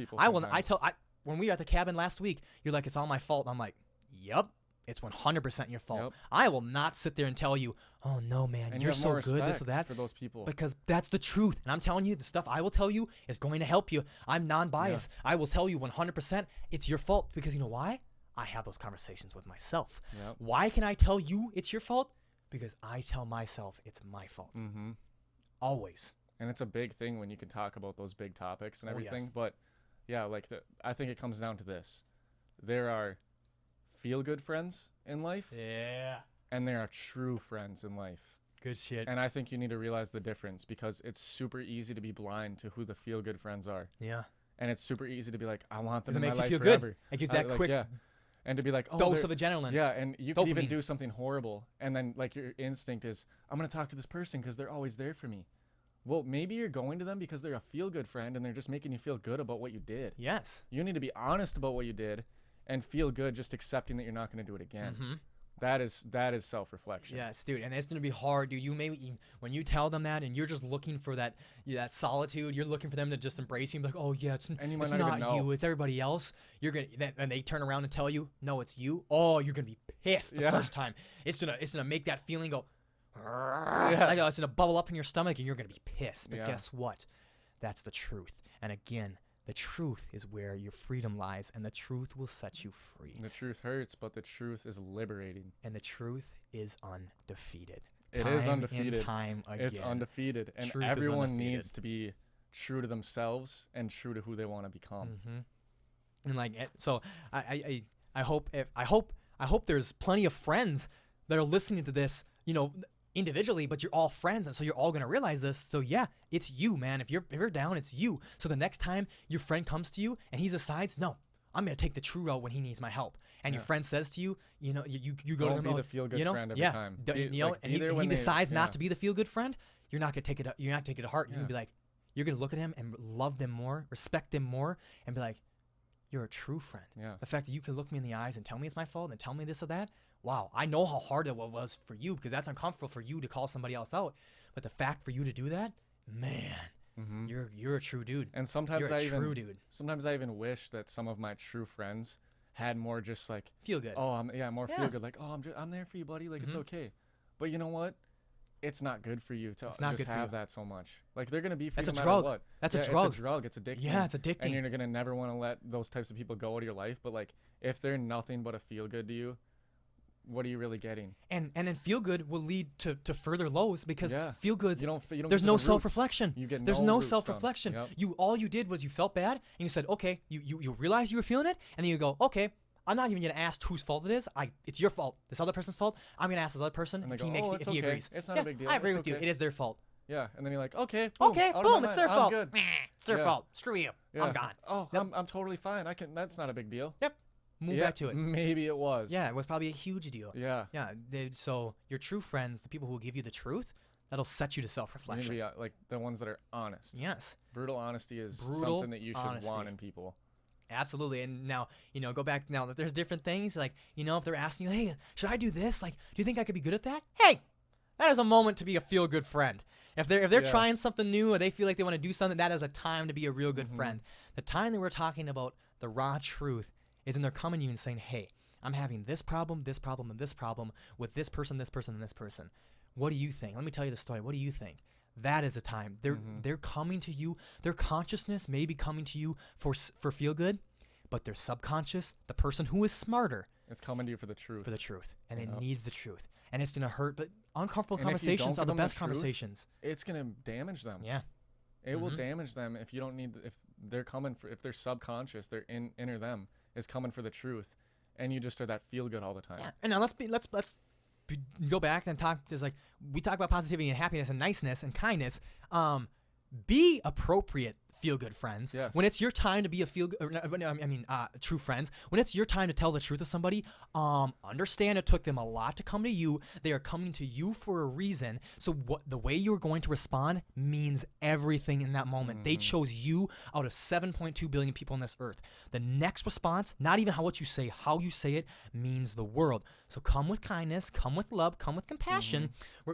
When we were at the cabin last week, you're like, it's all my fault. And I'm like, yep, it's 100% your fault. Yep. I will not sit there and tell you, oh no, man, and you're so good, this or that. For those people. Because that's the truth. And I'm telling you, the stuff I will tell you is going to help you. I'm non-biased. Yeah. I will tell you 100% it's your fault. Because you know why? I have those conversations with myself. Yep. Why can I tell you it's your fault? because I tell myself it's my fault. Mm-hmm. Always. And it's a big thing when you can talk about those big topics and Oh, yeah. everything. But yeah, like I think it comes down to this. There are feel-good friends in life, Yeah. and there are true friends in life. Good shit. And I think you need to realize the difference, because it's super easy to be blind to who the feel-good friends are. Yeah. And it's super easy to be like, I want them Because it in my makes you life feel forever. good. It gives that Like, quick yeah. And to be like, oh, dose of adrenaline. yeah, and you could even Dopamine. do something horrible, and then like your instinct is, I'm gonna talk to this person because they're always there for me. Well, maybe you're going to them because they're a feel-good friend and they're just making you feel good about what you did. Yes. You need to be honest about what you did and feel good just accepting that you're not going to do it again. Mm-hmm. That is self-reflection. Yes, dude, and it's gonna be hard, dude. When you tell them that, and you're just looking for that solitude, you're looking for them to just embrace you, and be like, oh yeah, it's And you might it's not even not know. you, it's everybody else. You're gonna, and they turn around and tell you, no, it's you. Oh, you're gonna be pissed the Yeah. first time. It's gonna make that feeling go, Yeah. like, it's gonna bubble up in your stomach, and you're gonna be pissed. But Yeah. guess what? That's the truth. And again, the truth is where your freedom lies, and the truth will set you free. The truth hurts, but the truth is liberating. And the truth is undefeated. It is Time undefeated. and time again. It's undefeated. And Truth is everyone undefeated. needs to be true to themselves and true to who they want to become. Mm-hmm. And like, so I hope there's plenty of friends that are listening to this, individually, but you're all friends, and so you're all gonna realize this. So yeah, it's you, man. If you're down, it's you. So the next time your friend comes to you and he decides, no, I'm gonna take the true route when he needs my help, and your friend says to you, you go Don't to them, be the feel-good friend every time. and he decides not to be the feel good friend. You're not gonna take it. You're not gonna take it to heart. You're gonna be like, you're gonna look at him and love them more, respect them more, and be like, you're a true friend. Yeah. The fact that you can look me in the eyes and tell me it's my fault and tell me this or that. Wow, I know how hard it was for you, because that's uncomfortable for you to call somebody else out. But the fact for you to do that, man, Mm-hmm. you're a true dude. And sometimes You're a true dude. Sometimes I even wish that some of my true friends had more just like, Feel good. more Yeah. feel good. Like, oh, I'm there for you, buddy. Like, it's Mhm. okay. But you know what? It's not good for you to It's not just good for have you. that so much. Like, they're gonna be for That's you a no drug. matter what. That's a Yeah, drug. It's a drug. It's addicting. Yeah, it's addicting. And you're gonna never want to let those types of people go out of your life. But like, if they're nothing but a feel good to you, what are you really getting? And then feel good will lead to further lows, because Yeah. feel goods. You don't There's get to no the roots. self-reflection. You get There's no no roots done. self-reflection. Yep. All you did was you felt bad, and you said, okay, you realized you were feeling it, and then you go, okay, I'm not even gonna ask whose fault it is. It's your fault. This other person's fault. I'm gonna ask this other person And they if go, he makes "Oh, if it's he okay. agrees. It's not a big deal. I agree It's with you. okay." It is their fault. Yeah, and then you're like, okay, boom, Okay, out of boom, my it's their mind. fault. I'm good. It's their Yeah. fault. Screw you. Yeah. I'm gone. Oh, Yep. I'm totally fine. That's not a big deal. Yep. Move Yeah, back to it. Maybe it was. Yeah, it was probably a huge deal. Yeah. Yeah. So your true friends, the people who will give you the truth, that'll set you to You need to self-reflection. be like the ones that are honest. Yes. Brutal honesty is Brutal something that you should honesty. want in people. Absolutely. And now, go back now that there's different things, like, if they're asking you, hey, should I do this? Like, do you think I could be good at that? Hey, that is a moment to be a feel-good friend. If they're Yeah. trying something new, or they feel like they want to do something, that is a time to be a real good friend. The time that we're talking about the raw truth is when they're coming to you and saying, hey, I'm having this problem, and this problem with this person, and this person. What do you think? Let me tell you the story. What do you think? That is the time. They're coming to you. Their consciousness may be coming to you for feel good, but their subconscious, the person who is smarter, It's coming to you for the truth. and it Yep. needs the truth. And it's gonna hurt, but uncomfortable And if you don't conversations are give the them the best truth, conversations. It's gonna damage them. Yeah. It will Mhm. damage them if you don't need. If they're coming for, if their subconscious, their inner them is coming for the truth, and you just are that feel good all the time. Yeah. And now let's go back and talk. Just like we talk about positivity and happiness and niceness and kindness. Be appropriate feel-good friends. Yes. When it's your time to be a true friends. When it's your time to tell the truth to somebody, understand it took them a lot to come to you. They are coming to you for a reason. So the way you're going to respond means everything in that moment. They chose you out of 7.2 billion people on this earth. The next response, not even what you say, how you say it, means the world. So come with kindness, come with love, come with compassion.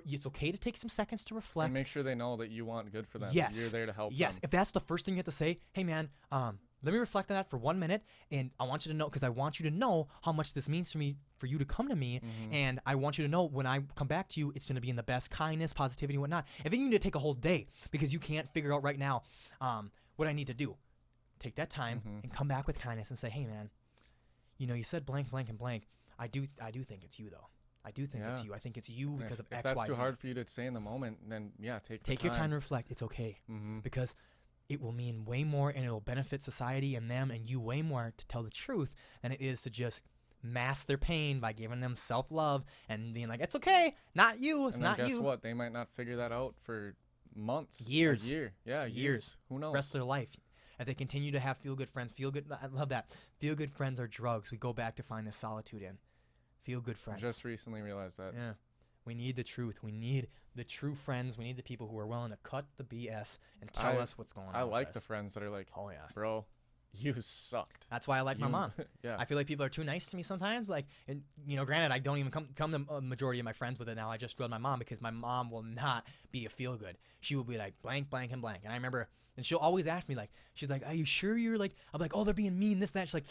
It's okay to take some seconds to reflect. And make sure they know that you want good for them. Yes. That you're there to help Yes. them. If that's the first thing you have to say, hey man, let me reflect on that for 1 minute, and I want you to know, because I want you to know how much this means to me, for you to come to me, and I want you to know when I come back to you, it's going to be in the best kindness, positivity, and whatnot. If you need to take a whole day because you can't figure out right now what I need to do, take that time and come back with kindness and say, hey man, you said blank, blank, and blank. I do think it's you though. I do think it's you. I think it's you because of if X, that's Y, too Z. hard for you to say in the moment, then take your time to reflect. It's okay. Mm-hmm. Because it will mean way more and it will benefit society and them and you way more to tell the truth than it is to just mask their pain by giving them self-love and being like, it's okay, not you, it's not you. And guess what? They might not figure that out for months. Years. A year. Yeah, years. Who knows? Rest of their life. If they continue to have feel-good friends, I love that. Feel-good friends are drugs we go back to find the solitude in. Feel-good friends. I just recently realized that. Yeah. We need the truth. We need the true friends. We need the people who are willing to cut the BS and tell us what's going on. I like with the us. friends that are like, oh yeah, bro, you sucked. That's why I like my mom. Yeah. I feel like people are too nice to me sometimes. Like, and granted, I don't even come to a majority of my friends with it now. I just grilled my mom because my mom will not be a feel good. She will be like blank, blank, and blank. And I remember, and she'll always ask me like, she's like, are you sure you're like? I'm like, oh, they're being mean, this, that. She's like,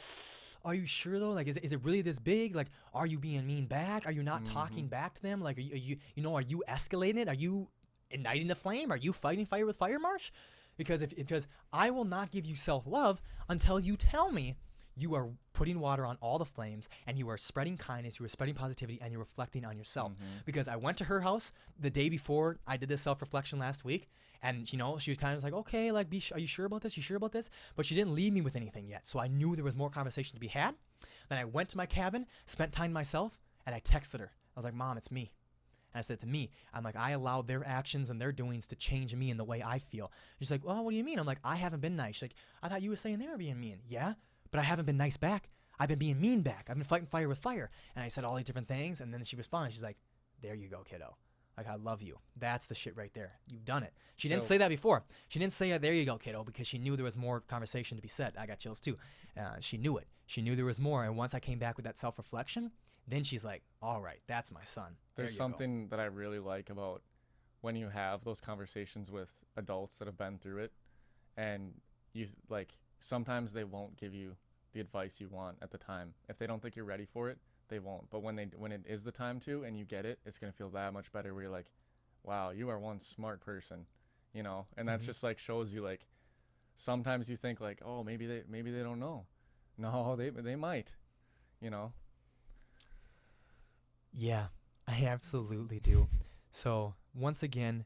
are you sure though? Like, is it really this big? Like, are you being mean back? Are you not talking back to them? Like, are you escalating it? Are you igniting the flame? Are you fighting fire with fire, Marsh? Because I will not give you self-love until you tell me you are putting water on all the flames and you are spreading kindness, you are spreading positivity, and you're reflecting on yourself. Because I went to her house the day before I did this self-reflection last week, and she was kind of like, okay, like, are you sure about this? You sure about this? But she didn't leave me with anything yet, so I knew there was more conversation to be had. Then I went to my cabin, spent time myself, and I texted her. I was like, Mom, it's me. And I said to me, I'm like, I allowed their actions and their doings to change me in the way I feel. She's like, well, what do you mean? I'm like, I haven't been nice. She's like, I thought you were saying they were being mean. Yeah, but I haven't been nice back. I've been being mean back. I've been fighting fire with fire. And I said all these different things. And then she responded. She's like, there you go, kiddo. Like, I love you. That's the shit right there. You've done it. She didn't say that before. She didn't say, there you go, kiddo, because she knew there was more conversation to be said. I got chills too. She knew it. She knew there was more. And once I came back with that self-reflection, then she's like, all right, that's my son. There's something that I really like about when you have those conversations with adults that have been through it, and you like, sometimes they won't give you the advice you want at the time. If they don't think you're ready for it, they won't. But when it is the time to, and you get it, it's going to feel that much better where you're like, wow, you are one smart person, and that's just like shows you, like, sometimes you think like, oh, maybe they don't know. No, they might, Yeah, I absolutely do. So once again,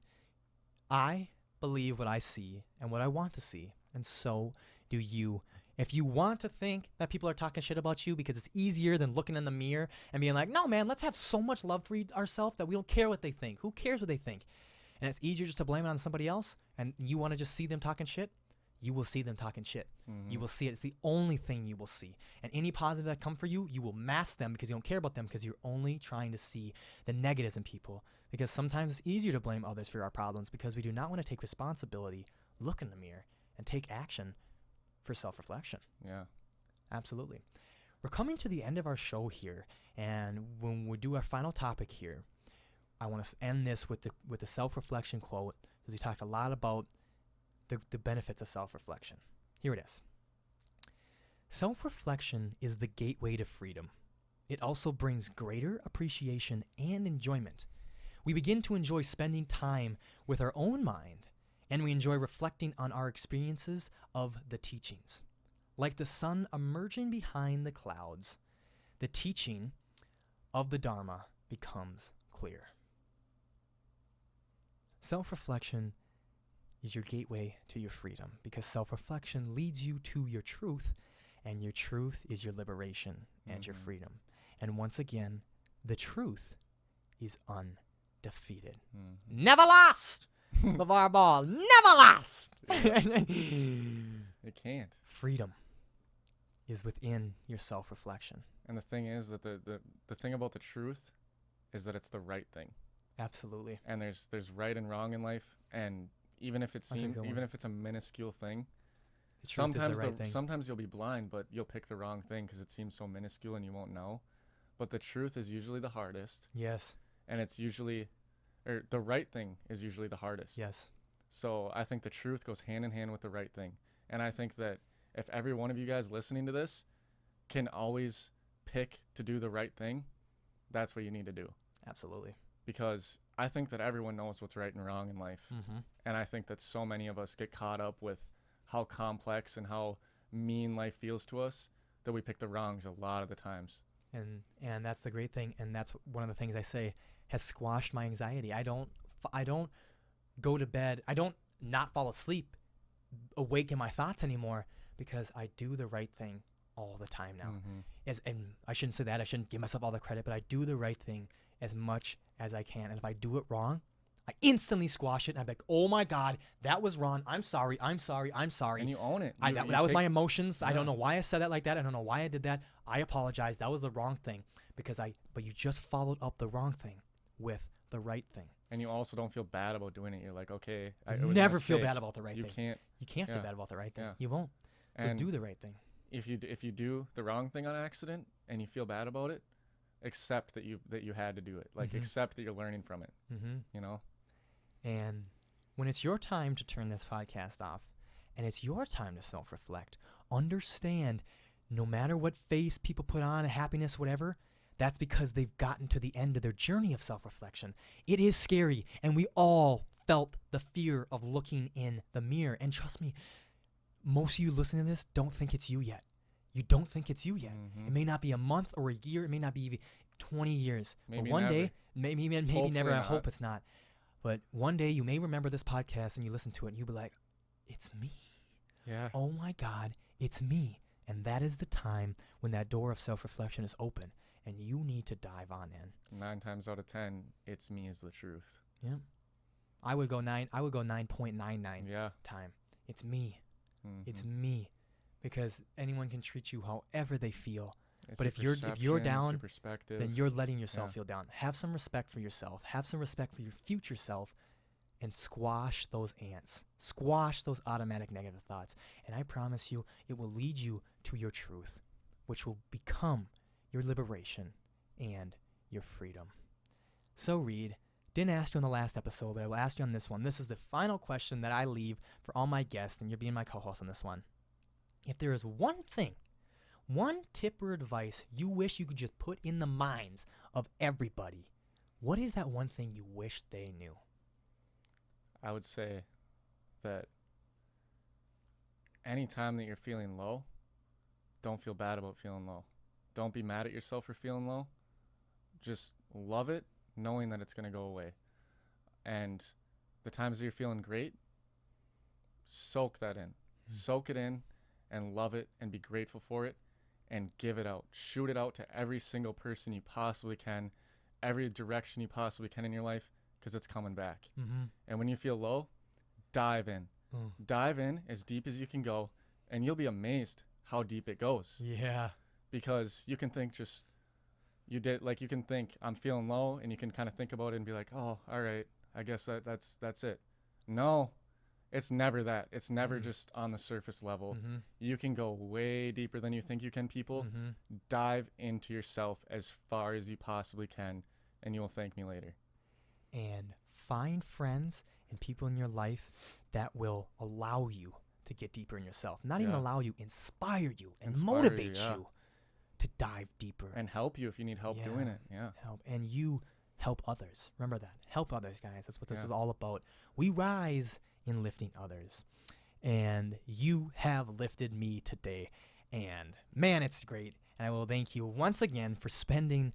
I believe what I see and what I want to see, and so do you. If you want to think that people are talking shit about you because it's easier than looking in the mirror and being like, no, man, let's have so much love for ourselves that we don't care what they think. Who cares what they think? And it's easier just to blame it on somebody else, and you want to just see them talking shit, you will see them talking shit. You will see it. It's the only thing you will see. And any positive that come for you, you will mask them because you don't care about them because you're only trying to see the negatives in people. Because sometimes it's easier to blame others for our problems because we do not want to take responsibility, look in the mirror, and take action for self-reflection. Yeah. Absolutely. We're coming to the end of our show here, and when we do our final topic here, I want to end this with the self-reflection quote, because we talked a lot about the benefits of self-reflection. Here it is. Self-reflection is the gateway to freedom. It also brings greater appreciation and enjoyment. We begin to enjoy spending time with our own mind, and we enjoy reflecting on our experiences of the teachings. Like the sun emerging behind the clouds, the teaching of the Dharma becomes clear. Self-reflection is your gateway to your freedom, because self-reflection leads you to your truth, and your truth is your liberation and your freedom. And once again, the truth is undefeated. Never lost! LeVar Ball, never lost! It can't. Freedom is within your self-reflection. And the thing is that the thing about the truth is that it's the right thing. Absolutely. And there's right and wrong in life, and even if it's a minuscule thing, sometimes you'll be blind, but you'll pick the wrong thing because it seems so minuscule and you won't know. But the truth is usually the hardest. Yes. And the right thing is usually the hardest. Yes. So I think the truth goes hand in hand with the right thing. And I think that if every one of you guys listening to this can always pick to do the right thing, that's what you need to do. Absolutely. Because I think that everyone knows what's right and wrong in life. And I think that so many of us get caught up with how complex and how mean life feels to us that we pick the wrongs a lot of the times. And that's the great thing. And that's one of the things I say has squashed my anxiety. I don't go to bed. I don't not fall asleep awake in my thoughts anymore because I do the right thing all the time now. And I shouldn't say that. I shouldn't give myself all the credit, but I do the right thing as much as I can. And if I do it wrong, I instantly squash it. And I'm like, oh my God, that was wrong. I'm sorry. I'm sorry. I'm sorry. And you own it. That was my emotions. Yeah. I don't know why I said that like that. I don't know why I did that. I apologize. That was the wrong thing but you just followed up the wrong thing with the right thing. And you also don't feel bad about doing it. You're like, okay, you never feel bad about the right thing. You can't yeah. feel bad about the right thing. Yeah. You won't. So do the right thing. If you do the wrong thing on accident and you feel bad about it, accept that you had to do it. Like accept that you're learning from it. You know? And when it's your time to turn this podcast off and it's your time to self-reflect, understand no matter what face people put on, happiness, whatever, that's because they've gotten to the end of their journey of self-reflection. It is scary, and we all felt the fear of looking in the mirror. And trust me, most of you listening to this don't think it's you yet. You don't think it's you yet. It may not be a month or a year. It may not be even 20 years. Maybe but one never. day, maybe never. I hope it's not. But one day you may remember this podcast and you listen to it and you'll be like, it's me. Yeah. Oh my God, it's me. And that is the time when that door of self-reflection is open and you need to dive on in. 9 times out of 10, it's me is the truth. Yeah. I would go 9.99 yeah. time. It's me. It's me. Because anyone can treat you however they feel. It's but if you're down, then you're letting yourself feel down. Have some respect for yourself. Have some respect for your future self and squash those ants. Squash those automatic negative thoughts. And I promise you, it will lead you to your truth, which will become your liberation and your freedom. So Reed, didn't ask you on the last episode, but I will ask you on this one. This is the final question that I leave for all my guests, and you're being my co-host on this one. If there is one thing, one tip or advice you wish you could just put in the minds of everybody, what is that one thing you wish they knew? I would say that anytime that you're feeling low, don't feel bad about feeling low. Don't be mad at yourself for feeling low. Just love it, knowing that it's going to go away. And the times that you're feeling great, soak that in. Soak it in and love it and be grateful for it and give it out. Shoot it out to every single person you possibly can, every direction you possibly can in your life, because it's coming back. And when you feel low, dive in. Dive in as deep as you can go, and you'll be amazed how deep it goes. Yeah. Because you can think you can think I'm feeling low, and you can kind of think about it and be like, oh, all right, I guess that's it. No, it's never that. It's never just on the surface level. You can go way deeper than you think you can, people. Dive into yourself as far as you possibly can, and you will thank me later. And find friends and people in your life that will allow you to get deeper in yourself. Not even allow you, inspire you and motivate you to dive deeper. And help you if you need help doing it. Yeah. Help. And you help others. Remember that. Help others, guys. That's what this is all about. We rise in lifting others. And you have lifted me today. And man, it's great. And I will thank you once again for spending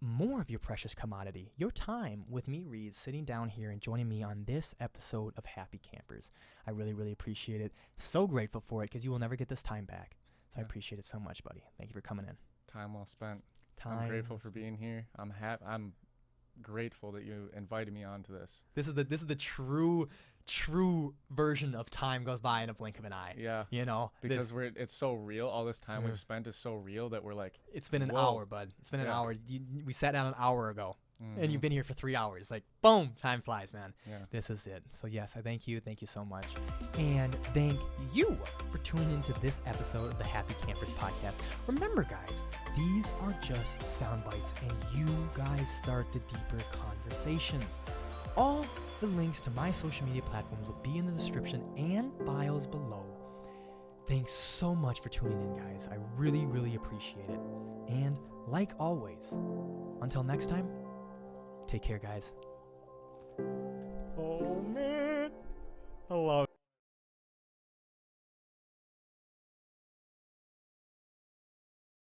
more of your precious commodity, your time with me, Reed, sitting down here and joining me on this episode of Happy Campers. I really, really appreciate it. So grateful for it because you will never get this time back. So I appreciate it so much, buddy. Thank you for coming in. Time well spent. I'm grateful for being here. I'm grateful that you invited me onto this. This is the true version of time goes by in a blink of an eye. Yeah. You know, because it's so real. All this time we've spent is so real that we're like, it's been an hour, bud. It's been an hour. We sat down an hour ago and you've been here for 3 hours. Like, boom, time flies, man. Yeah. This is it. So yes, I thank you. Thank you so much. And thank you for tuning into this episode of the Happy Campers podcast. Remember, guys, these are just sound bites and you guys start the deeper conversations. All the links to my social media platforms will be in the description and bios below. Thanks so much for tuning in, guys. I really, really appreciate it. And like always, until next time, take care, guys.